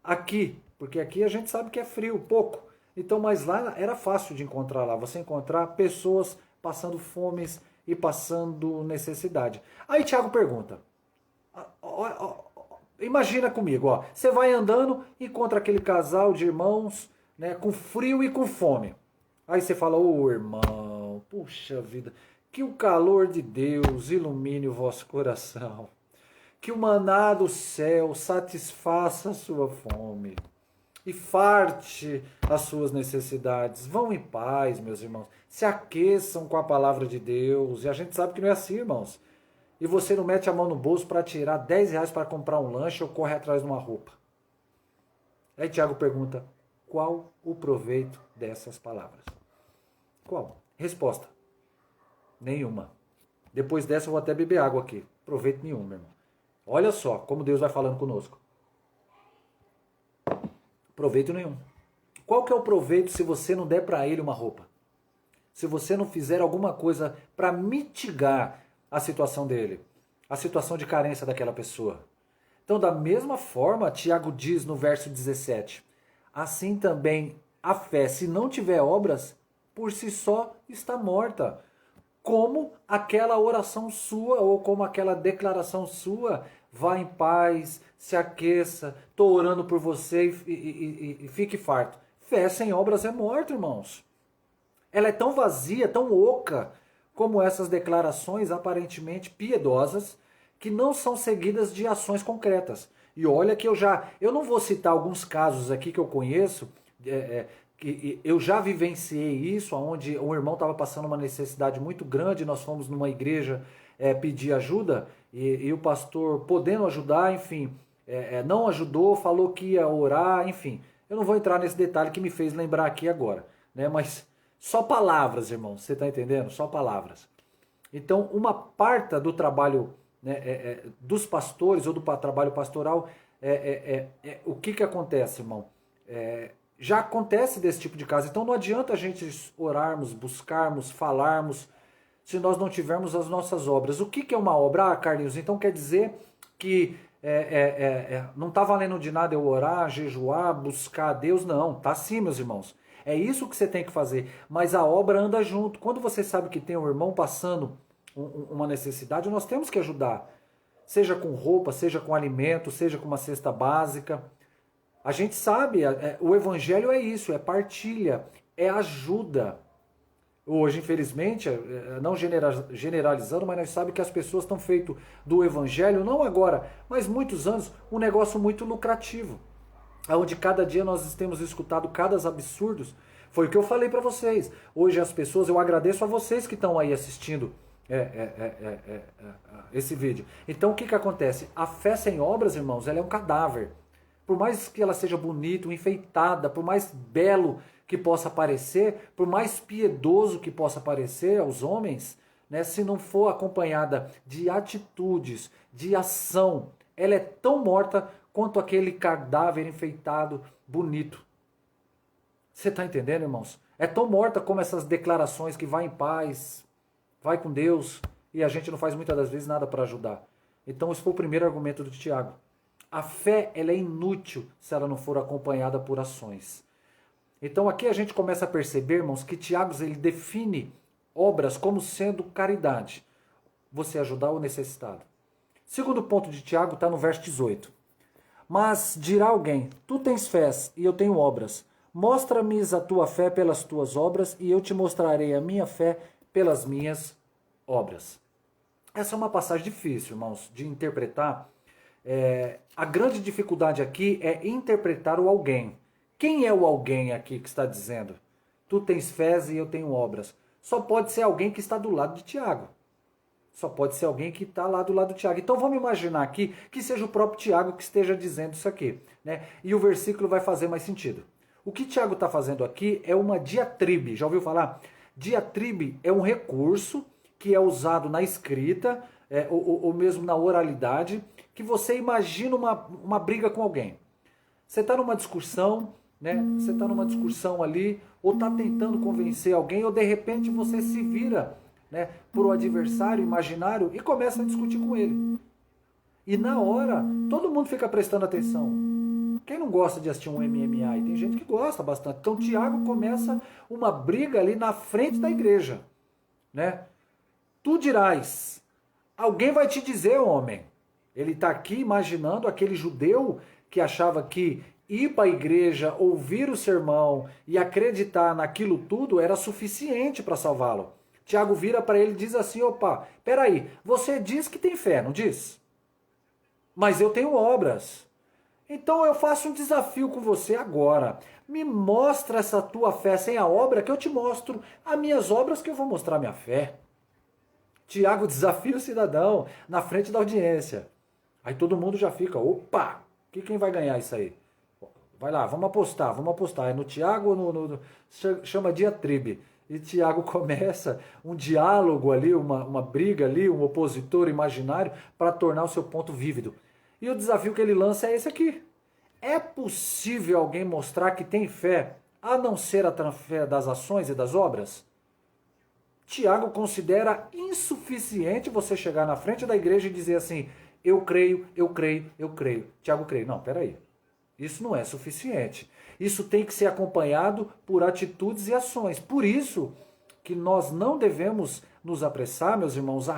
aqui, porque aqui a gente sabe que é frio, pouco. Então, mas lá era fácil de encontrar lá, você encontrar pessoas passando fomes e passando necessidade. Aí Tiago pergunta, imagina comigo, ó, você vai andando, encontra aquele casal de irmãos, né, com frio e com fome. Aí você fala, ô irmão, puxa vida, que o calor de Deus ilumine o vosso coração. Que o maná do céu satisfaça a sua fome e farte as suas necessidades. Vão em paz, meus irmãos. Se aqueçam com a palavra de Deus. E a gente sabe que não é assim, irmãos. E você não mete a mão no bolso para tirar 10 reais para comprar um lanche ou corre atrás de uma roupa. Aí Tiago pergunta, qual o proveito dessas palavras? Qual? Resposta, nenhuma. Depois dessa eu vou até beber água aqui. Proveito nenhum, meu irmão. Olha só como Deus vai falando conosco. Proveito nenhum. Qual que é o proveito se você não der para ele uma roupa? Se você não fizer alguma coisa para mitigar a situação dele, a situação de carência daquela pessoa. Então, da mesma forma, Tiago diz no verso 17, assim também a fé, se não tiver obras, por si só está morta. Como aquela oração sua ou como aquela declaração sua, vá em paz, se aqueça, estou orando por você e fique farto. Fé sem obras é morta, irmãos. Ela é tão vazia, tão oca, como essas declarações aparentemente piedosas, que não são seguidas de ações concretas. E olha que eu não vou citar alguns casos aqui que eu conheço, que eu já vivenciei isso, onde um irmão estava passando uma necessidade muito grande, nós fomos numa igreja pedir ajuda, e o pastor, podendo ajudar, enfim, não ajudou, falou que ia orar, enfim. Eu não vou entrar nesse detalhe que me fez lembrar aqui agora, né? Mas só palavras, irmãos, você está entendendo? Só palavras. Então, uma parte do trabalho, né, dos pastores ou do trabalho pastoral, o que acontece, irmão? Já acontece desse tipo de caso. Então não adianta a gente orarmos, buscarmos, falarmos, se nós não tivermos as nossas obras. O que é uma obra? Ah, Carlinhos, então quer dizer que não está valendo de nada eu orar, jejuar, buscar a Deus? Não, tá sim, meus irmãos. É isso que você tem que fazer. Mas a obra anda junto. Quando você sabe que tem um irmão passando uma necessidade, nós temos que ajudar. Seja com roupa, seja com alimento, seja com uma cesta básica. A gente sabe, o evangelho é isso, é partilha, é ajuda. Hoje, infelizmente, não generalizando, mas nós sabemos que as pessoas estão feito do evangelho, não agora, mas muitos anos, um negócio muito lucrativo. Onde cada dia nós temos escutado casos absurdos. Foi o que eu falei para vocês. Hoje as pessoas, eu agradeço a vocês que estão aí assistindo esse vídeo. Então o que acontece? A fé sem obras, irmãos, ela é um cadáver. Por mais que ela seja bonita, enfeitada, por mais belo que possa parecer, por mais piedoso que possa parecer aos homens, né, se não for acompanhada de atitudes, de ação, ela é tão morta quanto aquele cadáver enfeitado, bonito. Você está entendendo, irmãos? É tão morta como essas declarações que vai em paz, vai com Deus, e a gente não faz muitas das vezes nada para ajudar. Então esse foi o primeiro argumento do Tiago. A fé ela é inútil se ela não for acompanhada por ações. Então aqui a gente começa a perceber, irmãos, que Tiago ele define obras como sendo caridade. Você ajudar o necessitado. Segundo ponto de Tiago está no verso 18. Mas dirá alguém, tu tens fé e eu tenho obras. Mostra-me a tua fé pelas tuas obras e eu te mostrarei a minha fé pelas minhas obras. Essa é uma passagem difícil, irmãos, de interpretar. A grande dificuldade aqui é interpretar o alguém. Quem é o alguém aqui que está dizendo? Tu tens fé e eu tenho obras. Só pode ser alguém que está do lado de Tiago. Só pode ser alguém que está lá do lado de Tiago. Então vamos imaginar aqui que seja o próprio Tiago que esteja dizendo isso aqui, né? E o versículo vai fazer mais sentido. O que Tiago está fazendo aqui é uma diatribe. Já ouviu falar? Diatribe é um recurso que é usado na escrita, ou mesmo na oralidade, que você imagina uma briga com alguém. Você está numa discussão, né? Você está numa discussão ali ou está tentando convencer alguém, ou de repente você se vira, né, para o adversário imaginário e começa a discutir com ele. E na hora, todo mundo fica prestando atenção. Quem não gosta de assistir um MMA? E tem gente que gosta bastante. Então Tiago começa uma briga ali na frente da igreja, né? Tu dirás, alguém vai te dizer, homem. Ele está aqui imaginando aquele judeu que achava que ir para a igreja, ouvir o sermão e acreditar naquilo tudo era suficiente para salvá-lo. Tiago vira para ele e diz assim, opa, peraí, você diz que tem fé, não diz? Mas eu tenho obras. Então eu faço um desafio com você agora. Me mostra essa tua fé sem a obra que eu te mostro as minhas obras que eu vou mostrar minha fé. Tiago desafia o cidadão na frente da audiência. Aí todo mundo já fica, opa, quem vai ganhar isso aí? Vai lá, vamos apostar. É no Tiago ou chama diatribe. E Tiago começa um diálogo ali, uma briga ali, um opositor imaginário para tornar o seu ponto vívido. E o desafio que ele lança é esse aqui. É possível alguém mostrar que tem fé, a não ser a fé das ações e das obras? Tiago considera insuficiente você chegar na frente da igreja e dizer assim, eu creio. Tiago crê. Não, peraí. Isso não é suficiente. Isso tem que ser acompanhado por atitudes e ações. Por isso que nós não devemos nos apressar, meus irmãos, a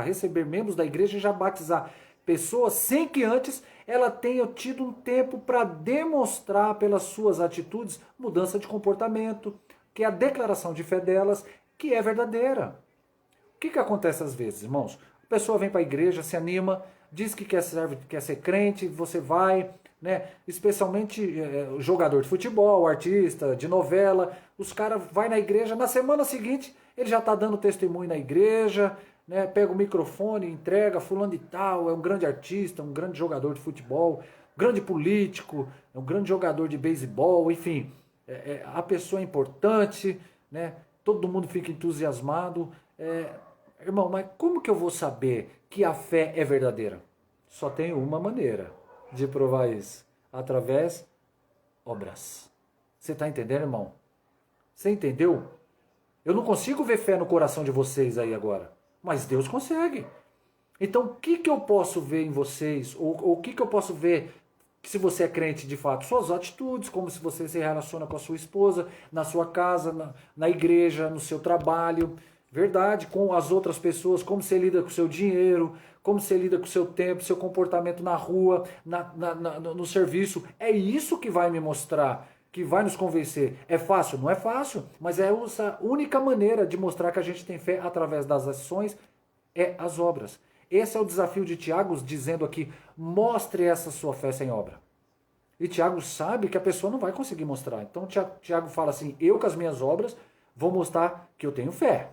receber membros da igreja e já batizar pessoas sem que antes ela tenha tido um tempo para demonstrar pelas suas atitudes mudança de comportamento, que é a declaração de fé delas, que é verdadeira. O que acontece às vezes, irmãos? A pessoa vem para a igreja, se anima, diz que quer ser crente, você vai, né? Especialmente jogador de futebol, artista, de novela, os caras vai na igreja, na semana seguinte ele já está dando testemunho na igreja, né? Pega o microfone, entrega, fulano de tal, é um grande artista, um grande jogador de futebol, grande político, é um grande jogador de beisebol, enfim, a pessoa é importante, né? Todo mundo fica entusiasmado. Irmão, mas como que eu vou saber que a fé é verdadeira? Só tem uma maneira de provar isso. Através obras. Você está entendendo, irmão? Você entendeu? Eu não consigo ver fé no coração de vocês aí agora. Mas Deus consegue. Então, o que eu posso ver em vocês? Ou o que eu posso ver se você é crente de fato? Suas atitudes, como se você se relaciona com a sua esposa, na sua casa, na igreja, no seu trabalho. Verdade, com as outras pessoas, como você lida com o seu dinheiro, como você lida com o seu tempo, seu comportamento na rua, no serviço. É isso que vai me mostrar, que vai nos convencer. É fácil? Não é fácil, mas é a única maneira de mostrar que a gente tem fé através das ações, é as obras. Esse é o desafio de Tiago, dizendo aqui, mostre essa sua fé sem obra. E Tiago sabe que a pessoa não vai conseguir mostrar. Então Tiago fala assim, eu com as minhas obras vou mostrar que eu tenho fé.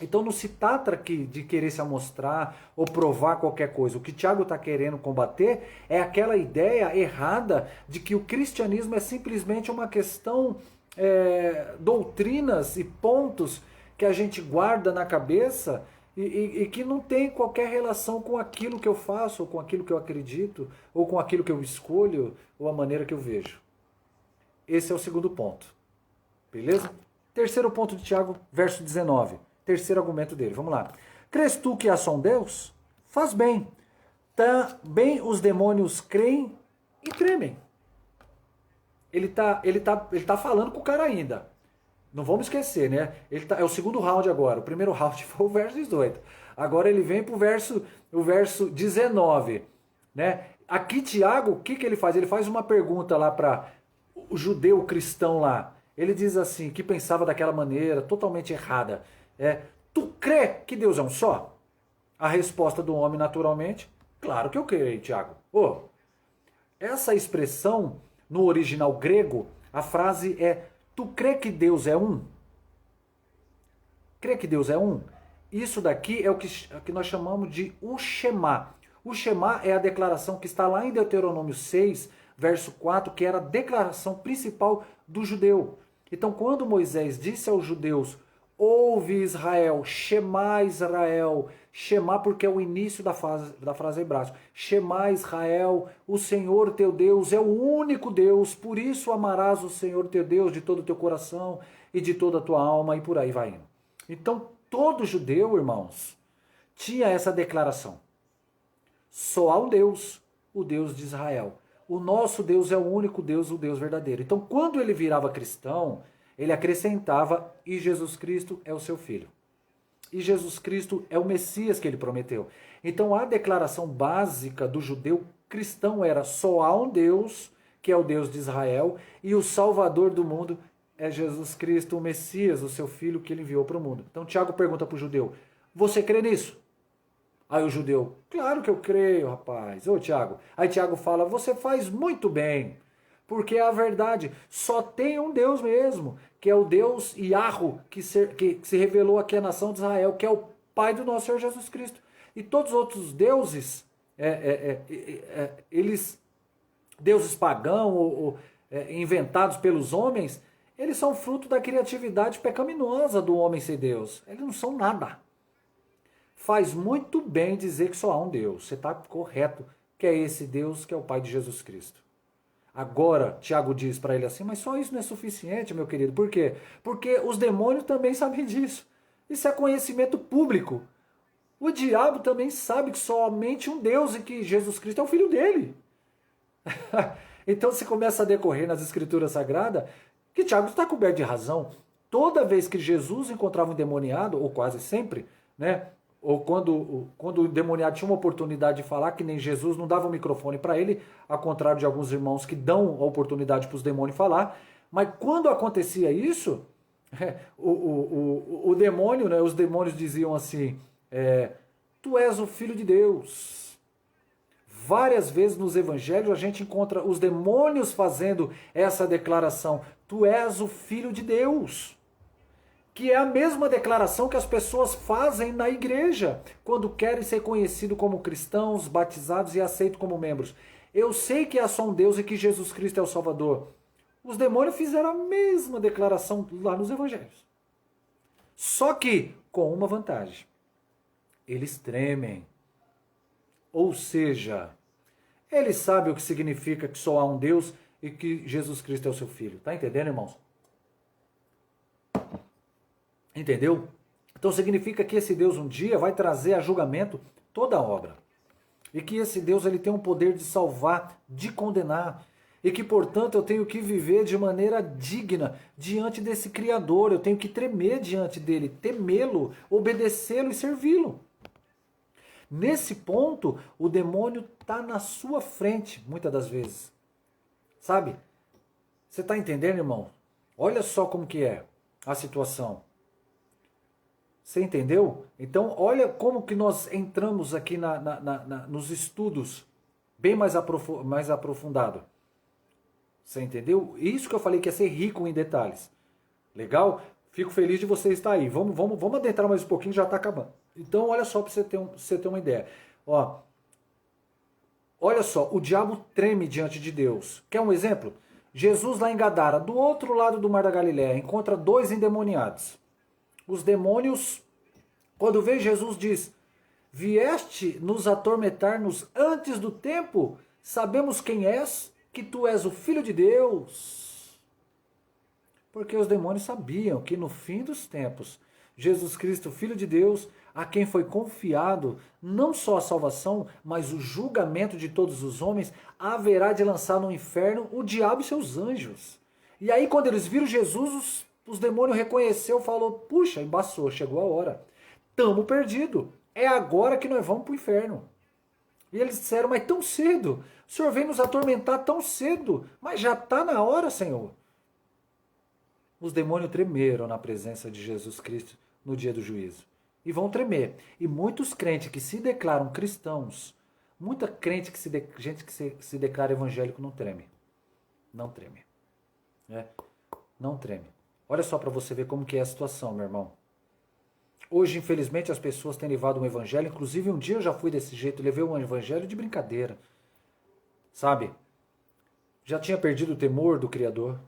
Então não se trata aqui de querer se amostrar ou provar qualquer coisa. O que Tiago está querendo combater é aquela ideia errada de que o cristianismo é simplesmente uma questão, doutrinas e pontos que a gente guarda na cabeça e que não tem qualquer relação com aquilo que eu faço, ou com aquilo que eu acredito, ou com aquilo que eu escolho, ou a maneira que eu vejo. Esse é o segundo ponto. Beleza? Terceiro ponto de Tiago, verso 19. Terceiro argumento dele, vamos lá. Crês tu que há só um Deus? Faz bem. Também os demônios creem e tremem. Ele tá falando com o cara ainda. Não vamos esquecer, né? É o segundo round agora. O primeiro round foi o verso 18. Agora ele vem para o verso 19. Né? Aqui Tiago, o que ele faz? Ele faz uma pergunta lá para o judeu cristão lá. Ele diz assim, que pensava daquela maneira, totalmente errada. Tu crê que Deus é um só? A resposta do homem, naturalmente, claro que eu creio, Tiago. Essa expressão, no original grego, a frase é, tu crê que Deus é um? Crê que Deus é um? Isso daqui é o que nós chamamos de o Shema. O Shema é a declaração que está lá em Deuteronômio 6, verso 4, que era a declaração principal do judeu. Então, quando Moisés disse aos judeus, Ouve Israel, Shema Israel, Shema porque é o início da frase hebraica. Shema Israel, o Senhor teu Deus é o único Deus, por isso amarás o Senhor teu Deus de todo o teu coração e de toda a tua alma, e por aí vai indo. Então, todo judeu, irmãos, tinha essa declaração. Só há um Deus, o Deus de Israel. O nosso Deus é o único Deus, o Deus verdadeiro. Então, quando ele virava cristão, ele acrescentava, e Jesus Cristo é o seu filho. E Jesus Cristo é o Messias que ele prometeu. Então, a declaração básica do judeu cristão era: só há um Deus, que é o Deus de Israel, e o Salvador do mundo é Jesus Cristo, o Messias, o seu filho que ele enviou para o mundo. Então, Tiago pergunta para o judeu: você crê nisso? Aí o judeu: claro que eu creio, rapaz. Ô, Tiago. Aí Tiago fala: você faz muito bem. Porque é a verdade, só tem um Deus mesmo, que é o Deus Yahweh, que se revelou aqui à nação de Israel, que é o Pai do nosso Senhor Jesus Cristo. E todos os outros deuses, deuses pagãos ou inventados pelos homens, eles são fruto da criatividade pecaminosa do homem ser Deus. Eles não são nada. Faz muito bem dizer que só há um Deus. Você está correto, que é esse Deus que é o Pai de Jesus Cristo. Agora, Tiago diz para ele assim: mas só isso não é suficiente, meu querido. Por quê? Porque os demônios também sabem disso. Isso é conhecimento público. O diabo também sabe que somente um Deus e que Jesus Cristo é o filho dele. Então se começa a decorrer nas escrituras sagradas que Tiago está coberto de razão. Toda vez que Jesus encontrava um endemoniado, ou quase sempre, né? Ou quando o endemoniado tinha uma oportunidade de falar, que nem Jesus não dava o microfone para ele, ao contrário de alguns irmãos que dão a oportunidade para os demônios falar. Mas quando acontecia isso, o demônio, né, os demônios diziam assim: tu és o filho de Deus. Várias vezes nos evangelhos a gente encontra os demônios fazendo essa declaração: tu és o filho de Deus. Que é a mesma declaração que as pessoas fazem na igreja, quando querem ser conhecidos como cristãos, batizados e aceitos como membros. Eu sei que há só um Deus e que Jesus Cristo é o Salvador. Os demônios fizeram a mesma declaração lá nos evangelhos. Só que com uma vantagem: eles tremem. Ou seja, eles sabem o que significa que só há um Deus e que Jesus Cristo é o seu Filho. Tá entendendo, irmãos? Entendeu? Então significa que esse Deus um dia vai trazer a julgamento toda a obra. E que esse Deus ele tem um poder de salvar, de condenar. E que, portanto, eu tenho que viver de maneira digna diante desse Criador. Eu tenho que tremer diante dele, temê-lo, obedecê-lo e servi-lo. Nesse ponto, o demônio está na sua frente, muitas das vezes. Sabe? Você está entendendo, irmão? Olha só como que é a situação. Você entendeu? Então, olha como que nós entramos aqui nos estudos bem mais aprofundado. Você entendeu? Isso que eu falei que ia ser rico em detalhes. Legal? Fico feliz de você estar aí. Vamos adentrar mais um pouquinho, já está acabando. Então, olha só para você ter uma ideia. Ó, olha só, o diabo treme diante de Deus. Quer um exemplo? Jesus lá em Gadara, do outro lado do Mar da Galileia, encontra 2 endemoniados. Os demônios, quando vê Jesus, diz: vieste nos atormentar-nos antes do tempo? Sabemos quem és, que tu és o Filho de Deus. Porque os demônios sabiam que no fim dos tempos, Jesus Cristo, Filho de Deus, a quem foi confiado não só a salvação, mas o julgamento de todos os homens, haverá de lançar no inferno o diabo e seus anjos. E aí quando eles viram Jesus, os demônios reconheceu, falou: puxa, embaçou, chegou a hora. Tamo perdido. É agora que nós vamos para o inferno. E eles disseram: mas tão cedo? O Senhor vem nos atormentar tão cedo? Mas já está na hora, Senhor. Os demônios tremeram na presença de Jesus Cristo no dia do juízo. E vão tremer. E muitos crentes que se declaram cristãos, muita gente que se declara evangélico não treme. Não treme. Não treme. Olha só para você ver como que é a situação, meu irmão. Hoje, infelizmente, as pessoas têm levado um evangelho, inclusive um dia eu já fui desse jeito, levei um evangelho de brincadeira. Sabe? Já tinha perdido o temor do Criador.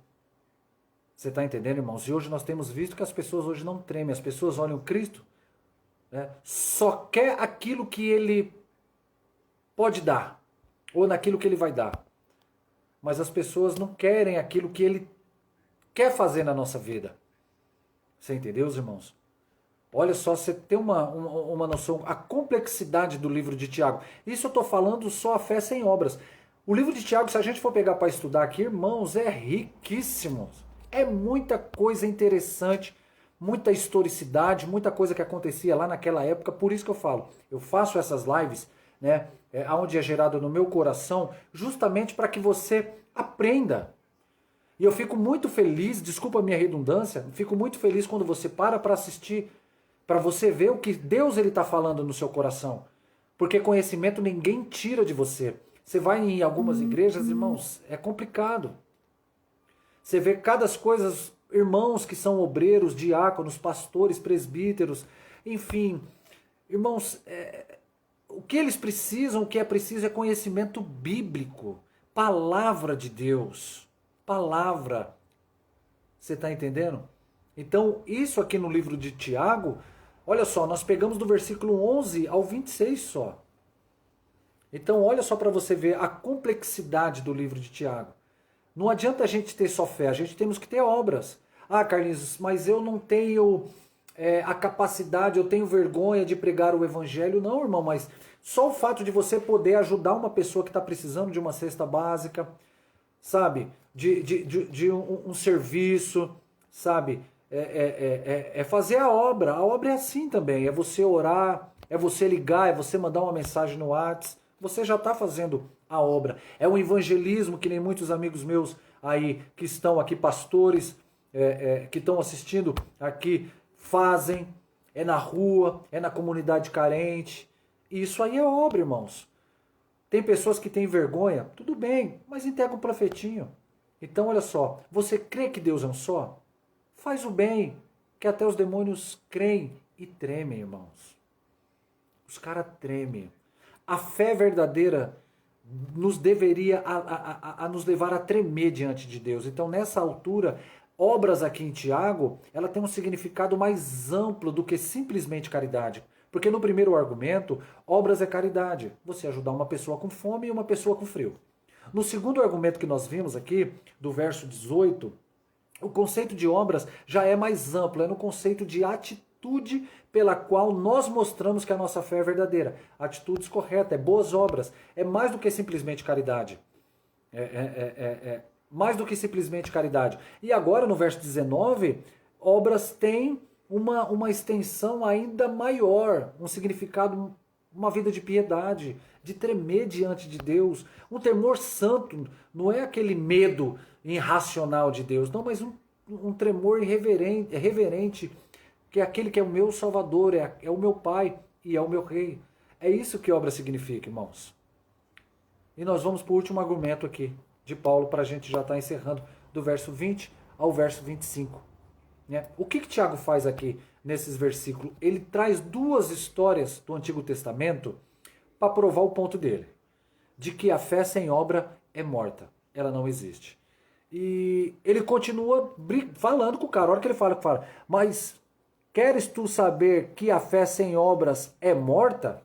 Você está entendendo, irmãos? E hoje nós temos visto que as pessoas hoje não tremem, as pessoas olham Cristo, né, só quer aquilo que ele pode dar, ou naquilo que ele vai dar. Mas as pessoas não querem aquilo que ele quer fazer na nossa vida. Você entendeu, irmãos? Olha só, você tem uma noção, a complexidade do livro de Tiago. Isso eu estou falando só a fé sem obras. O livro de Tiago, se a gente for pegar para estudar aqui, irmãos, é riquíssimo. É muita coisa interessante, muita historicidade, muita coisa que acontecia lá naquela época. Por isso que eu falo, eu faço essas lives, né, onde é gerado no meu coração, justamente para que você aprenda. E eu fico muito feliz, desculpa a minha redundância, fico muito feliz quando você para assistir, para você ver o que Deus está falando no seu coração. Porque conhecimento ninguém tira de você. Você vai em algumas igrejas, irmãos, é complicado. Você vê cada coisas, irmãos que são obreiros, diáconos, pastores, presbíteros, enfim. Irmãos, o que eles precisam, o que é preciso é conhecimento bíblico, palavra de Deus, palavra. Você está entendendo? Então, isso aqui no livro de Tiago, olha só, nós pegamos do versículo 11 ao 26 só. Então, olha só para você ver a complexidade do livro de Tiago. Não adianta a gente ter só fé, a gente temos que ter obras. Ah, Carlinhos, mas eu não tenho a capacidade, eu tenho vergonha de pregar o evangelho. Não, irmão, mas só o fato de você poder ajudar uma pessoa que está precisando de uma cesta básica, sabe? De um serviço, sabe? É fazer a obra. A obra é assim também, é você orar, é você ligar, é você mandar uma mensagem no WhatsApp. Você já está fazendo a obra. É um evangelismo que nem muitos amigos meus aí que estão aqui, pastores, que estão assistindo aqui, fazem. É na rua, é na comunidade carente. Isso aí é obra, irmãos. Tem pessoas que têm vergonha, tudo bem, mas entrega um profetinho. Então, olha só, você crê que Deus é um só? Faz o bem, que até os demônios creem e tremem, irmãos. Os caras tremem. A fé verdadeira nos deveria nos levar a tremer diante de Deus. Então, nessa altura, obras aqui em Tiago, ela tem um significado mais amplo do que simplesmente caridade. Porque no primeiro argumento, obras é caridade. Você ajudar uma pessoa com fome e uma pessoa com frio. No segundo argumento que nós vimos aqui, do verso 18, o conceito de obras já é mais amplo, é no conceito de atitude pela qual nós mostramos que a nossa fé é verdadeira. Atitudes corretas, boas obras. É mais do que simplesmente caridade. Mais do que simplesmente caridade. E agora, no verso 19, obras têm uma extensão ainda maior, um significado, uma vida de piedade, de tremer diante de Deus, um temor santo, não é aquele medo irracional de Deus, não, mas um tremor reverente, que é aquele que é o meu Salvador, é o meu Pai e é o meu Rei. É isso que obra significa, irmãos. E nós vamos para o último argumento aqui de Paulo, para a gente já estar encerrando, do verso 20 ao verso 25. O que Tiago faz aqui nesses versículos? Ele traz duas histórias do Antigo Testamento para provar o ponto dele, de que a fé sem obra é morta, ela não existe. E ele continua falando com o cara, a hora que ele fala, mas queres tu saber que a fé sem obras é morta?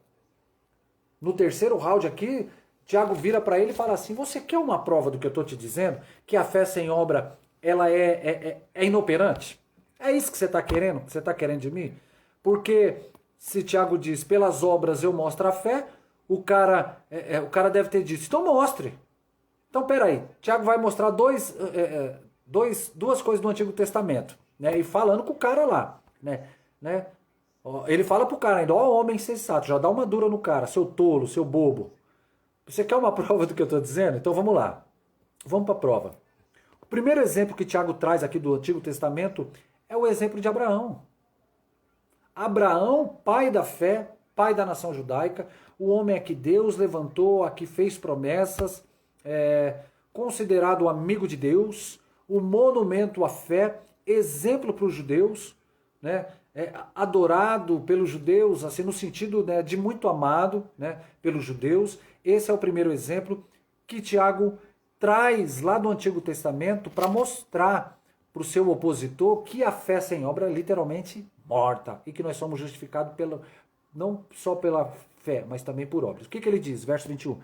No terceiro round aqui, Tiago vira para ele e fala assim, você quer uma prova do que eu estou te dizendo? Que a fé sem obra ela é inoperante? É isso que você está querendo? Que você está querendo de mim? Porque se Tiago diz, pelas obras eu mostro a fé, o cara deve ter dito, então mostre. Então peraí, Tiago vai mostrar duas coisas do Antigo Testamento, né? E falando com o cara lá, né? Ele fala pro cara ainda, ó homem insensato, já dá uma dura no cara, seu tolo, seu bobo. Você quer uma prova do que eu estou dizendo? Então vamos lá, vamos para a prova. O primeiro exemplo que Tiago traz aqui do Antigo Testamento é o exemplo de Abraão. Abraão, pai da fé, pai da nação judaica, o homem a que Deus levantou, a que fez promessas, considerado amigo de Deus, o monumento à fé, exemplo para os judeus, né? Adorado pelos judeus, assim, no sentido, né, de muito amado, né, pelos judeus. Esse é o primeiro exemplo que Tiago traz lá do Antigo Testamento para mostrar para o seu opositor que a fé sem obra é literalmente morta e que nós somos justificados não só pela fé, mas também por obras. O que ele diz? Verso 21.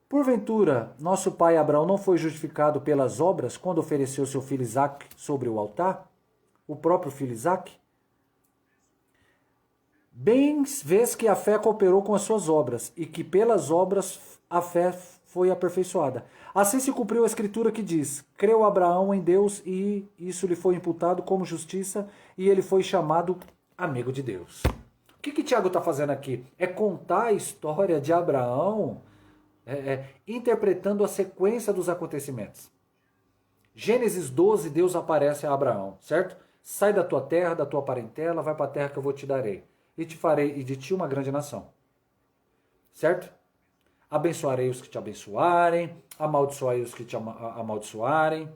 Porventura, nosso pai Abraão não foi justificado pelas obras quando ofereceu seu filho Isaque sobre o altar? O próprio filho Isaque? Bem vês que a fé cooperou com as suas obras, e que pelas obras a fé foi aperfeiçoada. Assim se cumpriu a escritura que diz: creu Abraão em Deus, e isso lhe foi imputado como justiça, e ele foi chamado amigo de Deus. O que Tiago está fazendo aqui? É contar a história de Abraão, interpretando a sequência dos acontecimentos. Gênesis 12, Deus aparece a Abraão, certo? Sai da tua terra, da tua parentela, vai para a terra que eu vou te darei. E te farei de ti uma grande nação. Certo? Abençoarei os que te abençoarem, amaldiçoarei os que te amaldiçoarem.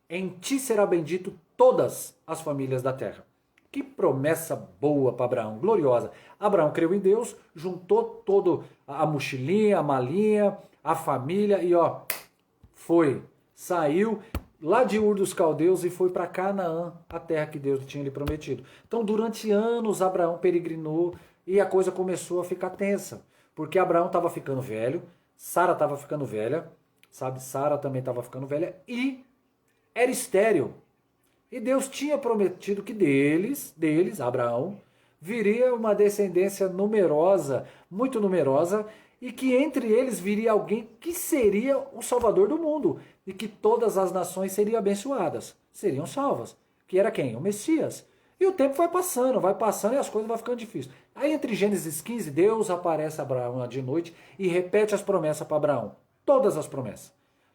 Em ti será bendito todas as famílias da terra. Que promessa boa para Abraão, gloriosa. Abraão creu em Deus, juntou todo a mochilinha, a malinha, a família e foi, saiu lá de Ur dos Caldeus e foi para Canaã, a terra que Deus tinha lhe prometido. Então, durante anos, Abraão peregrinou e a coisa começou a ficar tensa, porque Abraão estava ficando velho, Sara estava ficando velha, sabe? Sara também estava ficando velha e era estéril. E Deus tinha prometido que deles, Abraão, viria uma descendência numerosa, muito numerosa, e que entre eles viria alguém que seria o Salvador do mundo, e que todas as nações seriam abençoadas, seriam salvas. Que era quem? O Messias. E o tempo vai passando e as coisas vão ficando difíceis. Aí entre Gênesis 15, Deus aparece a Abraão de noite e repete as promessas para Abraão. Todas as promessas.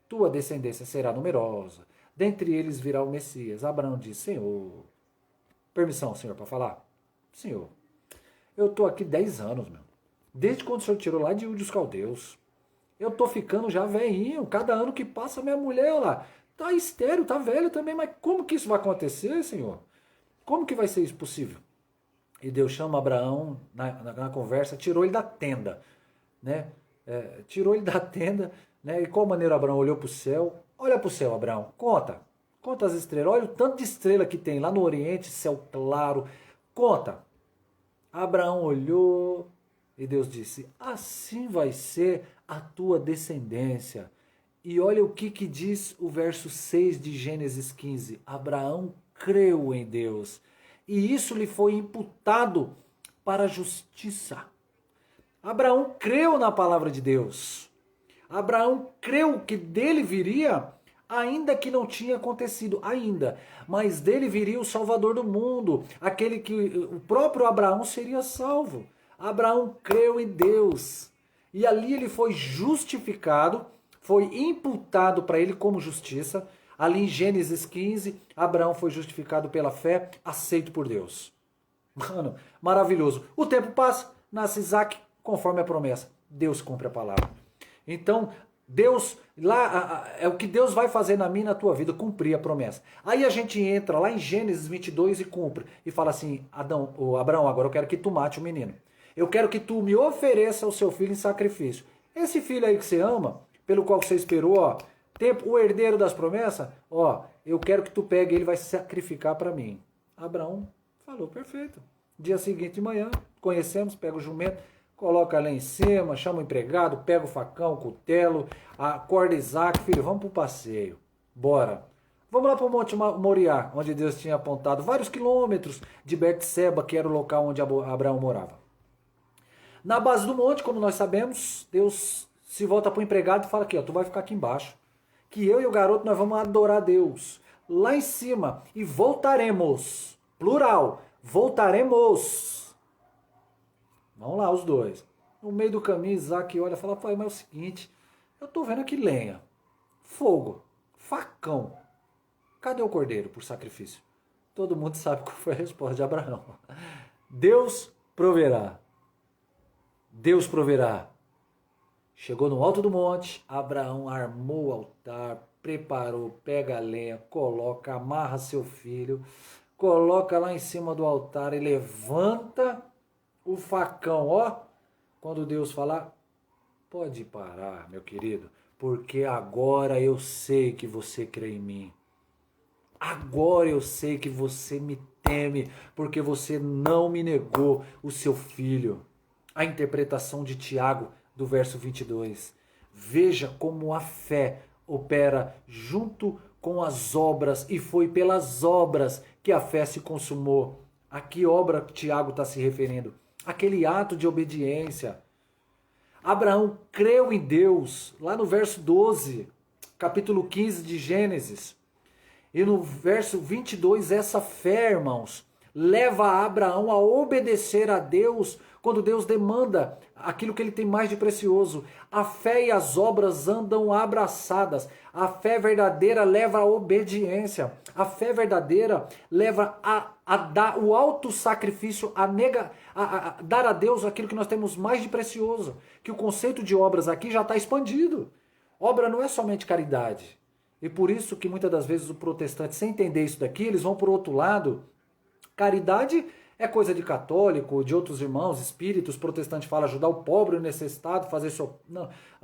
Tua descendência será numerosa. Dentre eles virá o Messias. Abraão diz: Senhor, permissão, Senhor, para falar? Senhor, eu estou aqui 10 anos, meu. Desde quando o Senhor tirou lá de Ur dos Caldeus. Eu estou ficando já velhinho. Cada ano que passa, minha mulher lá tá estéril, tá velha também. Mas como que isso vai acontecer, Senhor? Como que vai ser isso possível? E Deus chama Abraão na conversa, tirou ele da tenda, né? Tirou ele da tenda, né? E qual maneira Abraão olhou para o céu? Olha para o céu, Abraão, conta as estrelas, olha o tanto de estrela que tem lá no Oriente, céu claro, conta. Abraão olhou e Deus disse: assim vai ser a tua descendência. E olha o que diz o verso 6 de Gênesis 15. Abraão creu em Deus, e isso lhe foi imputado para a justiça. Abraão creu na palavra de Deus. Abraão creu que dele viria, ainda que não tinha acontecido ainda, mas dele viria o Salvador do mundo, aquele que o próprio Abraão seria salvo. Abraão creu em Deus, e ali ele foi justificado, foi imputado para ele como justiça. Ali em Gênesis 15, Abraão foi justificado pela fé, aceito por Deus. Mano, maravilhoso. O tempo passa, nasce Isaac, conforme a promessa. Deus cumpre a palavra. Então, Deus, lá é o que Deus vai fazer na minha e na tua vida, cumprir a promessa. Aí a gente entra lá em Gênesis 22 e cumpre. E fala assim: Abraão, agora eu quero que tu mate o menino. Eu quero que tu me ofereça o seu filho em sacrifício. Esse filho aí que você ama, pelo qual você esperou, o herdeiro das promessas, eu quero que tu pegue, ele vai se sacrificar para mim. Abraão falou: perfeito. Dia seguinte de manhã, conhecemos, pega o jumento, coloca lá em cima, chama o empregado, pega o facão, o cutelo, acorda Isaac: filho, vamos para o passeio, bora. Vamos lá para o Monte Moriá, onde Deus tinha apontado vários quilômetros de Betseba, que era o local onde Abraão morava. Na base do monte, como nós sabemos, Deus se volta para o empregado e fala: aqui, tu vai ficar aqui embaixo, que eu e o garoto nós vamos adorar Deus lá em cima e voltaremos, plural, voltaremos. Vamos lá os dois. No meio do caminho, Isaac olha e fala: pai, mas é o seguinte, eu tô vendo aqui lenha, fogo, facão, cadê o cordeiro por sacrifício? Todo mundo sabe qual foi a resposta de Abraão: Deus proverá. Deus proverá. Chegou no alto do monte, Abraão armou o altar, preparou, pega a lenha, coloca, amarra seu filho, coloca lá em cima do altar e levanta o facão, Quando Deus falar: pode parar, meu querido, porque agora eu sei que você crê em mim. Agora eu sei que você me teme, porque você não me negou o seu filho. A interpretação de Tiago, do verso 22. Veja como a fé opera junto com as obras, e foi pelas obras que a fé se consumou. A que obra Tiago está se referindo? Aquele ato de obediência. Abraão creu em Deus, lá no verso 12, capítulo 15 de Gênesis. E no verso 22, essa fé, irmãos, leva Abraão a obedecer a Deus quando Deus demanda aquilo que ele tem mais de precioso. A fé e as obras andam abraçadas. A fé verdadeira leva à obediência. A fé verdadeira leva a dar o alto sacrifício, a dar a Deus aquilo que nós temos mais de precioso. Que o conceito de obras aqui já está expandido. Obra não é somente caridade. E por isso que muitas das vezes o protestante, sem entender isso daqui, eles vão por outro lado. Caridade é coisa de católico, de outros irmãos, espíritos. Protestante fala ajudar o pobre, o necessitado, fazer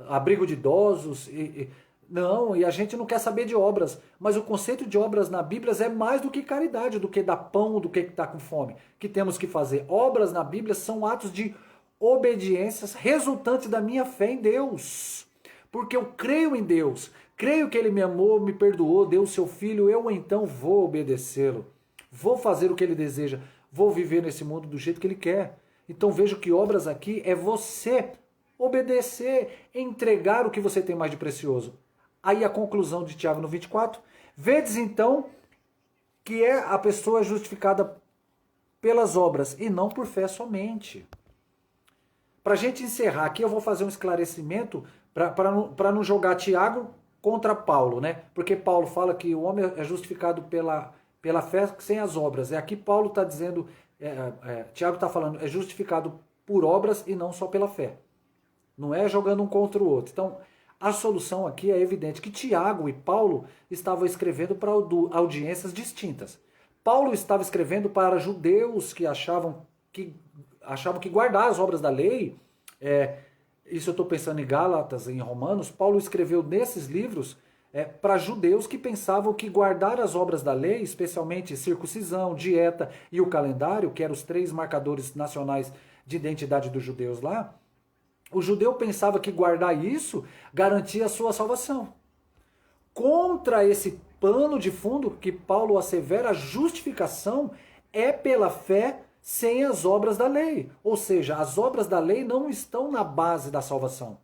abrigo de idosos. Não, e a gente não quer saber de obras. Mas o conceito de obras na Bíblia é mais do que caridade, do que dar pão, do que estar com fome. Que temos que fazer. Obras na Bíblia são atos de obediências resultantes da minha fé em Deus. Porque eu creio em Deus. Creio que Ele me amou, me perdoou, deu o seu filho, eu então vou obedecê-lo. Vou fazer o que Ele deseja, vou viver nesse mundo do jeito que Ele quer. Então vejo que obras aqui é você obedecer, entregar o que você tem mais de precioso. Aí a conclusão de Tiago no 24. Vedes então que a pessoa é justificada pelas obras e não por fé somente. Para a gente encerrar aqui, eu vou fazer um esclarecimento para não jogar Tiago contra Paulo, né? Porque Paulo fala que o homem é justificado pela fé sem as obras. Aqui Paulo está dizendo, Tiago está falando, é justificado por obras e não só pela fé. Não é jogando um contra o outro. Então, a solução aqui é evidente que Tiago e Paulo estavam escrevendo para audiências distintas. Paulo estava escrevendo para judeus que achavam que guardar as obras da lei, isso eu estou pensando em Gálatas, em Romanos, Paulo escreveu nesses livros para judeus que pensavam que guardar as obras da lei, especialmente circuncisão, dieta e o calendário, que eram os 3 marcadores nacionais de identidade dos judeus lá, o judeu pensava que guardar isso garantia a sua salvação. Contra esse pano de fundo que Paulo assevera, a justificação é pela fé sem as obras da lei. Ou seja, as obras da lei não estão na base da salvação.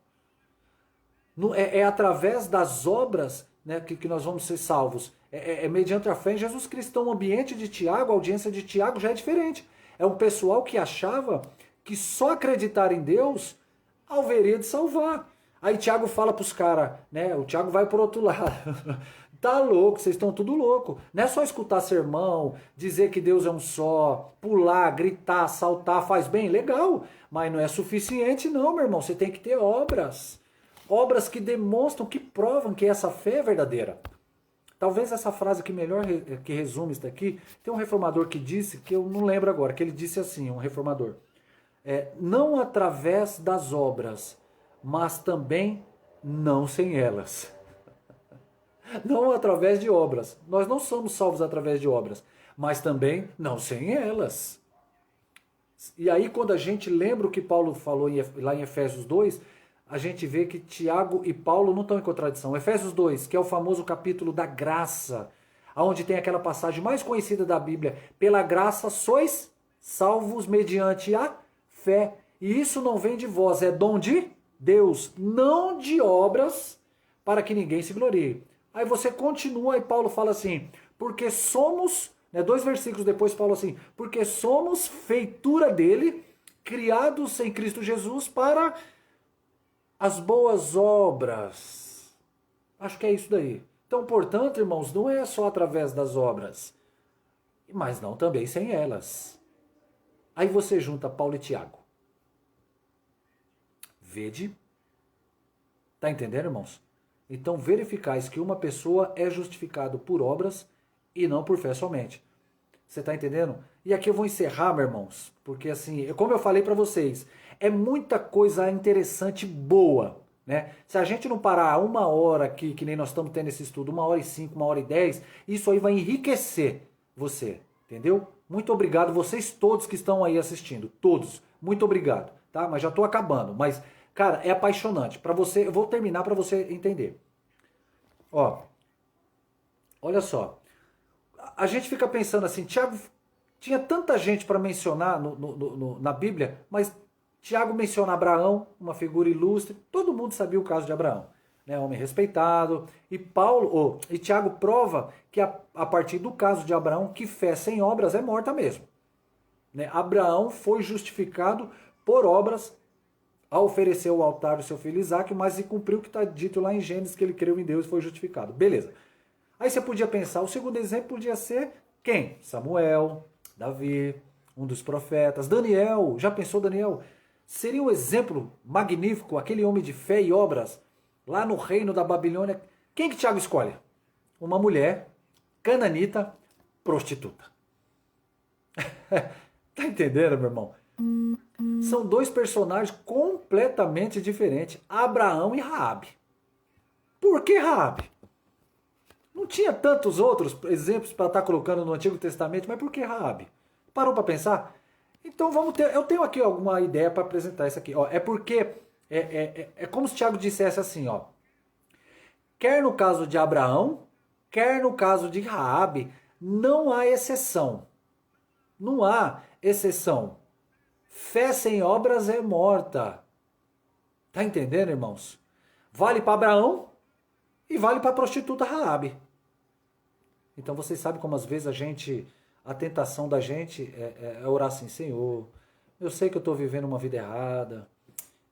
É através das obras, né, que nós vamos ser salvos. É mediante a fé em Jesus Cristo. Então o ambiente de Tiago, a audiência de Tiago já é diferente. É um pessoal que achava que só acreditar em Deus haveria de salvar. Aí Tiago fala para os caras, né? O Tiago vai por outro lado. Tá louco, vocês estão tudo louco. Não é só escutar sermão, dizer que Deus é um só, pular, gritar, saltar, faz bem, legal. Mas não é suficiente não, meu irmão. Você tem que ter obras. Obras que demonstram, que provam que essa fé é verdadeira. Talvez essa frase que melhor que resume isso daqui, tem um reformador que disse, que eu não lembro agora, que ele disse assim, um reformador. Não através das obras, mas também não sem elas. Não através de obras. Nós não somos salvos através de obras, mas também não sem elas. E aí quando a gente lembra o que Paulo falou lá em Efésios 2, a gente vê que Tiago e Paulo não estão em contradição. Efésios 2, que é o famoso capítulo da graça, onde tem aquela passagem mais conhecida da Bíblia, pela graça sois salvos mediante a fé. E isso não vem de vós, é dom de Deus, não de obras, para que ninguém se glorie. Aí você continua e Paulo fala assim, porque somos, 2 versículos depois Paulo assim, porque somos feitura dele, criados em Cristo Jesus para as boas obras. Acho que é isso daí. Então, portanto, irmãos, não é só através das obras, mas não também sem elas. Aí você junta Paulo e Tiago. Vede. Tá entendendo, irmãos? Então, verificais que uma pessoa é justificada por obras e não por fé somente. Você está entendendo? E aqui eu vou encerrar, meus irmãos, porque assim, como eu falei para vocês, é muita coisa interessante boa Né? Se a gente não parar 1 hora aqui, que nem nós estamos tendo esse estudo, 1h05, 1h10, isso aí vai enriquecer você, entendeu? Muito obrigado, vocês todos que estão aí assistindo, todos, muito obrigado, tá? Mas já estou acabando, mas, cara, é apaixonante. Para você, eu vou terminar para você entender. Ó, olha só, a gente fica pensando assim, Tiago, tinha tanta gente para mencionar na Bíblia, mas Tiago menciona Abraão, uma figura ilustre, todo mundo sabia o caso de Abraão, né, homem respeitado, e Tiago prova que a partir do caso de Abraão, que fé sem obras é morta mesmo. Né? Abraão foi justificado por obras ao oferecer o altar do seu filho Isaque, mas se cumpriu o que está dito lá em Gênesis, que ele creu em Deus e foi justificado. Beleza. Aí você podia pensar, o segundo exemplo podia ser quem? Samuel, Davi, um dos profetas, Daniel. Já pensou Daniel? Seria um exemplo magnífico, aquele homem de fé e obras, lá no reino da Babilônia. Quem que Tiago escolhe? Uma mulher cananita, prostituta. Tá entendendo, meu irmão? São dois personagens completamente diferentes, Abraão e Raabe. Por que Raabe? Não tinha tantos outros exemplos para estar colocando no Antigo Testamento, mas por que Raabe? Parou para pensar? Então vamos ter. Eu tenho aqui alguma ideia para apresentar isso aqui. Ó, é porque é como se Tiago dissesse assim, ó. Quer no caso de Abraão, quer no caso de Raabe, não há exceção. Não há exceção. Fé sem obras é morta. Tá entendendo, irmãos? Vale para Abraão e vale para a prostituta Raabe. Então vocês sabem como às vezes a tentação da gente é orar assim, Senhor, eu sei que eu estou vivendo uma vida errada,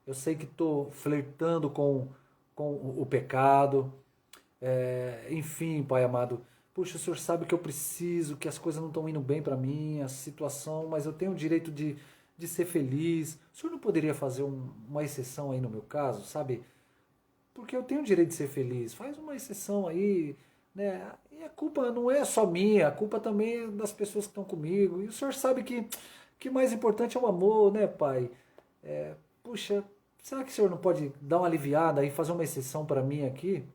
eu sei que estou flertando com o pecado, enfim, Pai amado, puxa, o Senhor sabe que eu preciso, que as coisas não estão indo bem para mim, a situação, mas eu tenho o direito de ser feliz. O Senhor não poderia fazer uma exceção aí no meu caso, sabe? Porque eu tenho o direito de ser feliz. Faz uma exceção aí, né? E a culpa não é só minha, a culpa também é das pessoas que estão comigo. E o Senhor sabe que mais importante é o amor, né, Pai? Puxa, será que o Senhor não pode dar uma aliviada e fazer uma exceção para mim aqui?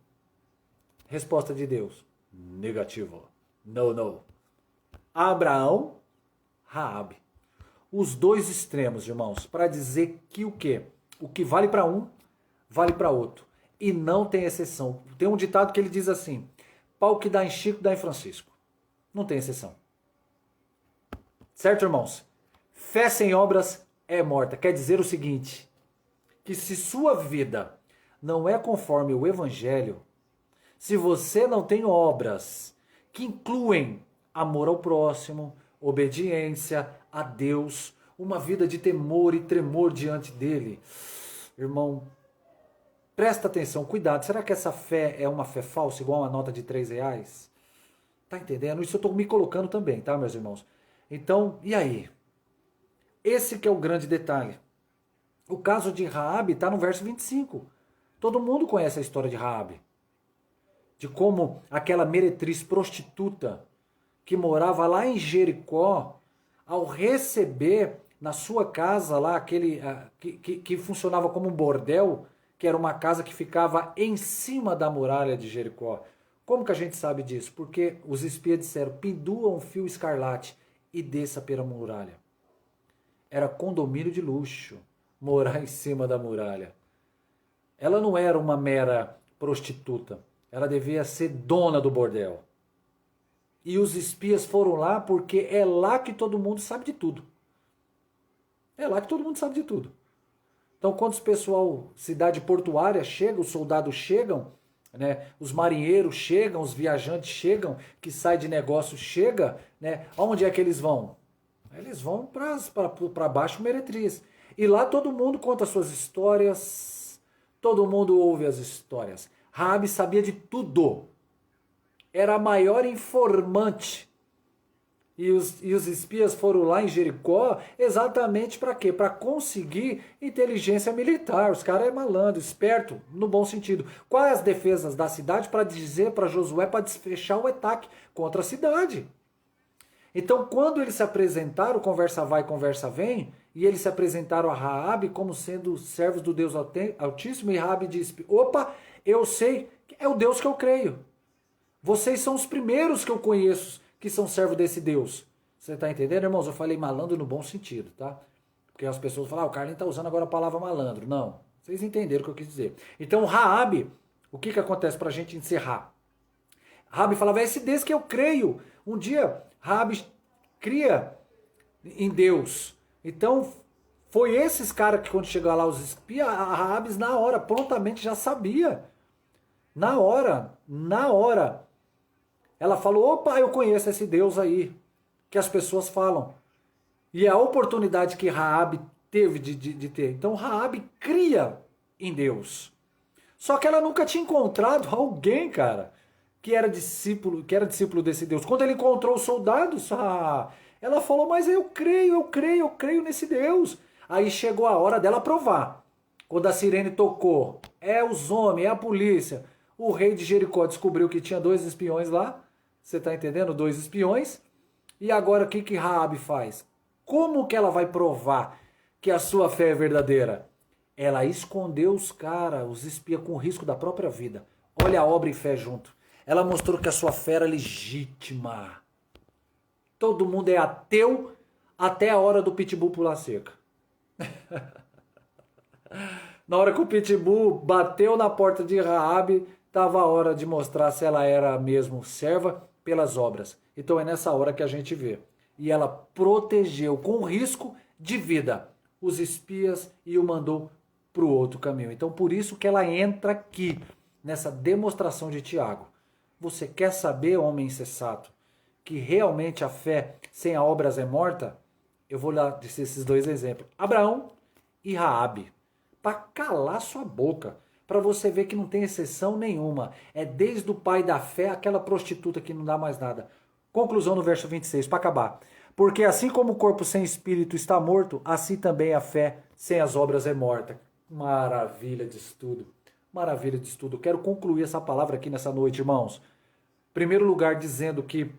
Resposta de Deus: negativo. No. Abraão, Raabe. Os dois extremos, irmãos, para dizer que o quê? O que vale para um, vale para outro. E não tem exceção. Tem um ditado que ele diz assim, pau que dá em Chico, dá em Francisco. Não tem exceção. Certo, irmãos? Fé sem obras é morta. Quer dizer o seguinte, que se sua vida não é conforme o Evangelho, se você não tem obras que incluem amor ao próximo, obediência a Deus, uma vida de temor e tremor diante dele, irmão, presta atenção, cuidado. Será que essa fé é uma fé falsa, igual uma nota de R$3? Tá entendendo? Isso eu estou me colocando também, tá, meus irmãos? Então, e aí? Esse que é o grande detalhe. O caso de Raabe está no verso 25. Todo mundo conhece a história de Raabe. De como aquela meretriz prostituta que morava lá em Jericó, ao receber na sua casa lá aquele que funcionava como um bordel, que era uma casa que ficava em cima da muralha de Jericó. Como que a gente sabe disso? Porque os espias disseram, pendua um fio escarlate e desça pela muralha. Era condomínio de luxo, morar em cima da muralha. Ela não era uma mera prostituta, ela devia ser dona do bordel. E os espias foram lá porque é lá que todo mundo sabe de tudo. É lá que todo mundo sabe de tudo. Então, quando o pessoal, cidade portuária chega, os soldados chegam, né, os marinheiros chegam, os viajantes chegam, que sai de negócio chega, né, aonde é que eles vão? Eles vão para Baixo Meretriz. E lá todo mundo conta suas histórias, todo mundo ouve as histórias. Raabe sabia de tudo. Era a maior informante. E os espias foram lá em Jericó exatamente para quê? Para conseguir inteligência militar. Os caras é malandro, esperto, no bom sentido. Quais as defesas da cidade para dizer para Josué para desfechar o ataque contra a cidade? Então, quando eles se apresentaram, conversa vai, conversa vem, e eles se apresentaram a Raabe como sendo servos do Deus Altíssimo, e Raabe disse, opa, eu sei, é o Deus que eu creio. Vocês são os primeiros que eu conheço que são servos desse Deus. Você está entendendo, irmãos? Eu falei malandro no bom sentido, tá? Porque as pessoas falam, o Carlinhos está usando agora a palavra malandro. Não, vocês entenderam o que eu quis dizer. Então, Raabe, o que acontece para a gente encerrar? Raabe falava, é esse Deus que eu creio. Um dia, Raabe cria em Deus. Então, foi esses caras que quando chegou lá os espias, a Raabe na hora, prontamente já sabia. Na hora. Ela falou, opa, eu conheço esse Deus aí, que as pessoas falam. E é a oportunidade que Raabe teve de ter. Então Raabe cria em Deus. Só que ela nunca tinha encontrado alguém, cara, que era discípulo desse Deus. Quando ele encontrou os soldados, ela falou, mas eu creio nesse Deus. Aí chegou a hora dela provar. Quando a sirene tocou, é os homens, é a polícia. O rei de Jericó descobriu que tinha 2 espiões lá. Você está entendendo? 2 espiões. E agora o que Raabe faz? Como que ela vai provar que a sua fé é verdadeira? Ela escondeu os caras, os espias, com o risco da própria vida. Olha a obra e fé junto. Ela mostrou que a sua fé era legítima. Todo mundo é ateu até a hora do pitbull pular cerca. Na hora que o pitbull bateu na porta de Raabe, estava a hora de mostrar se ela era mesmo serva pelas obras. Então é nessa hora que a gente vê. E ela protegeu com risco de vida os espias e o mandou para o outro caminho. Então por isso que ela entra aqui, nessa demonstração de Tiago. Você quer saber, homem insensato, que realmente a fé sem as obras é morta? Eu vou lá dizer esses 2 exemplos. Abraão e Raabe. Para calar sua boca. Para você ver que não tem exceção nenhuma. É desde o pai da fé, aquela prostituta que não dá mais nada. Conclusão no verso 26, para acabar. Porque assim como o corpo sem espírito está morto, assim também a fé sem as obras é morta. Maravilha de estudo. Maravilha de estudo. Quero concluir essa palavra aqui nessa noite, irmãos. Em primeiro lugar, dizendo que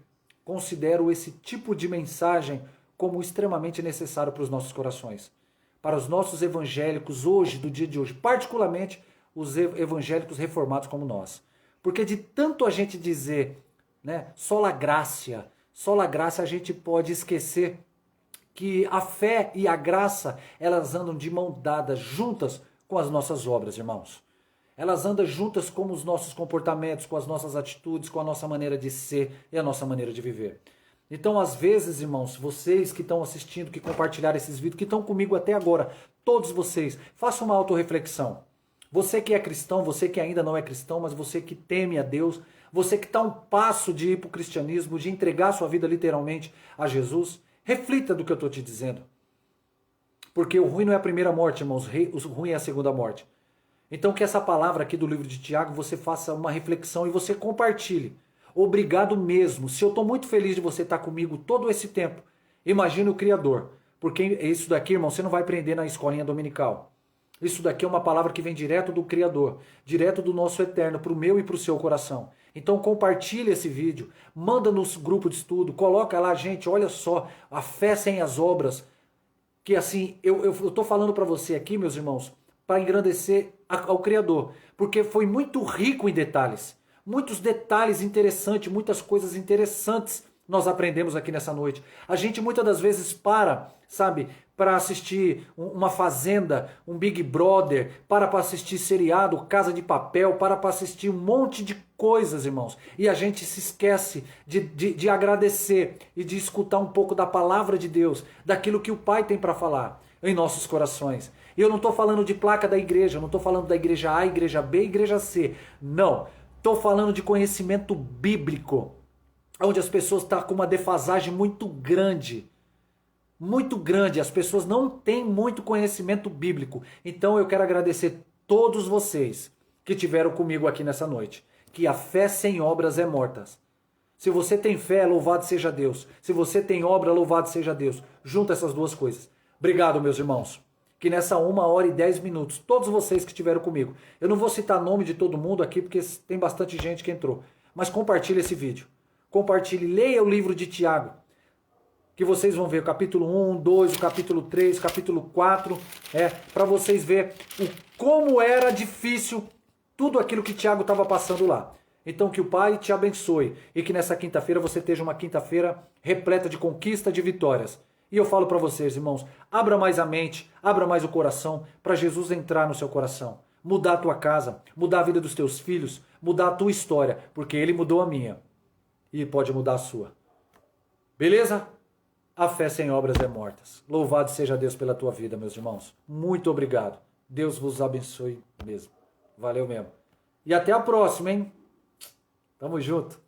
considero esse tipo de mensagem como extremamente necessário para os nossos corações. Para os nossos evangélicos hoje, do dia de hoje, particularmente os evangélicos reformados como nós. Porque de tanto a gente dizer, né, sola gracia, a gente pode esquecer que a fé e a graça, elas andam de mão dada, juntas com as nossas obras, irmãos. Elas andam juntas com os nossos comportamentos, com as nossas atitudes, com a nossa maneira de ser e a nossa maneira de viver. Então, às vezes, irmãos, vocês que estão assistindo, que compartilharam esses vídeos, que estão comigo até agora, todos vocês, façam uma autorreflexão. Você que é cristão, você que ainda não é cristão, mas você que teme a Deus, você que está a um passo de ir para o cristianismo, de entregar sua vida literalmente a Jesus, reflita do que eu estou te dizendo. Porque o ruim não é a primeira morte, irmãos, o ruim é a segunda morte. Então que essa palavra aqui do livro de Tiago, você faça uma reflexão e você compartilhe. Obrigado mesmo. Se eu estou muito feliz de você estar comigo todo esse tempo, imagine o Criador. Porque isso daqui, irmão, você não vai aprender na escolinha dominical. Isso daqui é uma palavra que vem direto do Criador, direto do nosso Eterno, para o meu e para o seu coração. Então compartilhe esse vídeo, manda nos grupos de estudo, coloca lá, gente, olha só, a fé sem as obras. Que assim, eu estou falando para você aqui, meus irmãos, para engrandecer ao Criador. Porque foi muito rico em detalhes. Muitos detalhes interessantes, muitas coisas interessantes nós aprendemos aqui nessa noite. A gente muitas das vezes sabe, para assistir uma Fazenda, um Big Brother, para assistir seriado, Casa de Papel, para assistir um monte de coisas, irmãos. E a gente se esquece de agradecer e de escutar um pouco da palavra de Deus, daquilo que o Pai tem para falar em nossos corações. E eu não estou falando de placa da igreja, eu não estou falando da igreja A, igreja B, igreja C. Não, estou falando de conhecimento bíblico, onde as pessoas estão com uma defasagem muito grande. Muito grande, as pessoas não têm muito conhecimento bíblico. Então eu quero agradecer todos vocês que estiveram comigo aqui nessa noite. Que a fé sem obras é morta. Se você tem fé, louvado seja Deus. Se você tem obra, louvado seja Deus. Junta essas duas coisas. Obrigado, meus irmãos. Que nessa 1h10, todos vocês que estiveram comigo. Eu não vou citar nome de todo mundo aqui, porque tem bastante gente que entrou. Mas compartilhe esse vídeo. Compartilhe, leia o livro de Tiago. que vocês vão ver o capítulo 1, 2, o capítulo 3, o capítulo 4, para vocês verem como era difícil tudo aquilo que Tiago estava passando lá. Então que o Pai te abençoe e que nessa quinta-feira você esteja uma quinta-feira repleta de conquista, de vitórias. E eu falo para vocês, irmãos, abra mais a mente, abra mais o coração para Jesus entrar no seu coração. Mudar a tua casa, mudar a vida dos teus filhos, mudar a tua história, porque Ele mudou a minha e pode mudar a sua. Beleza? A fé sem obras é morta. Louvado seja Deus pela tua vida, meus irmãos. Muito obrigado. Deus vos abençoe mesmo. Valeu mesmo. E até a próxima, hein? Tamo junto.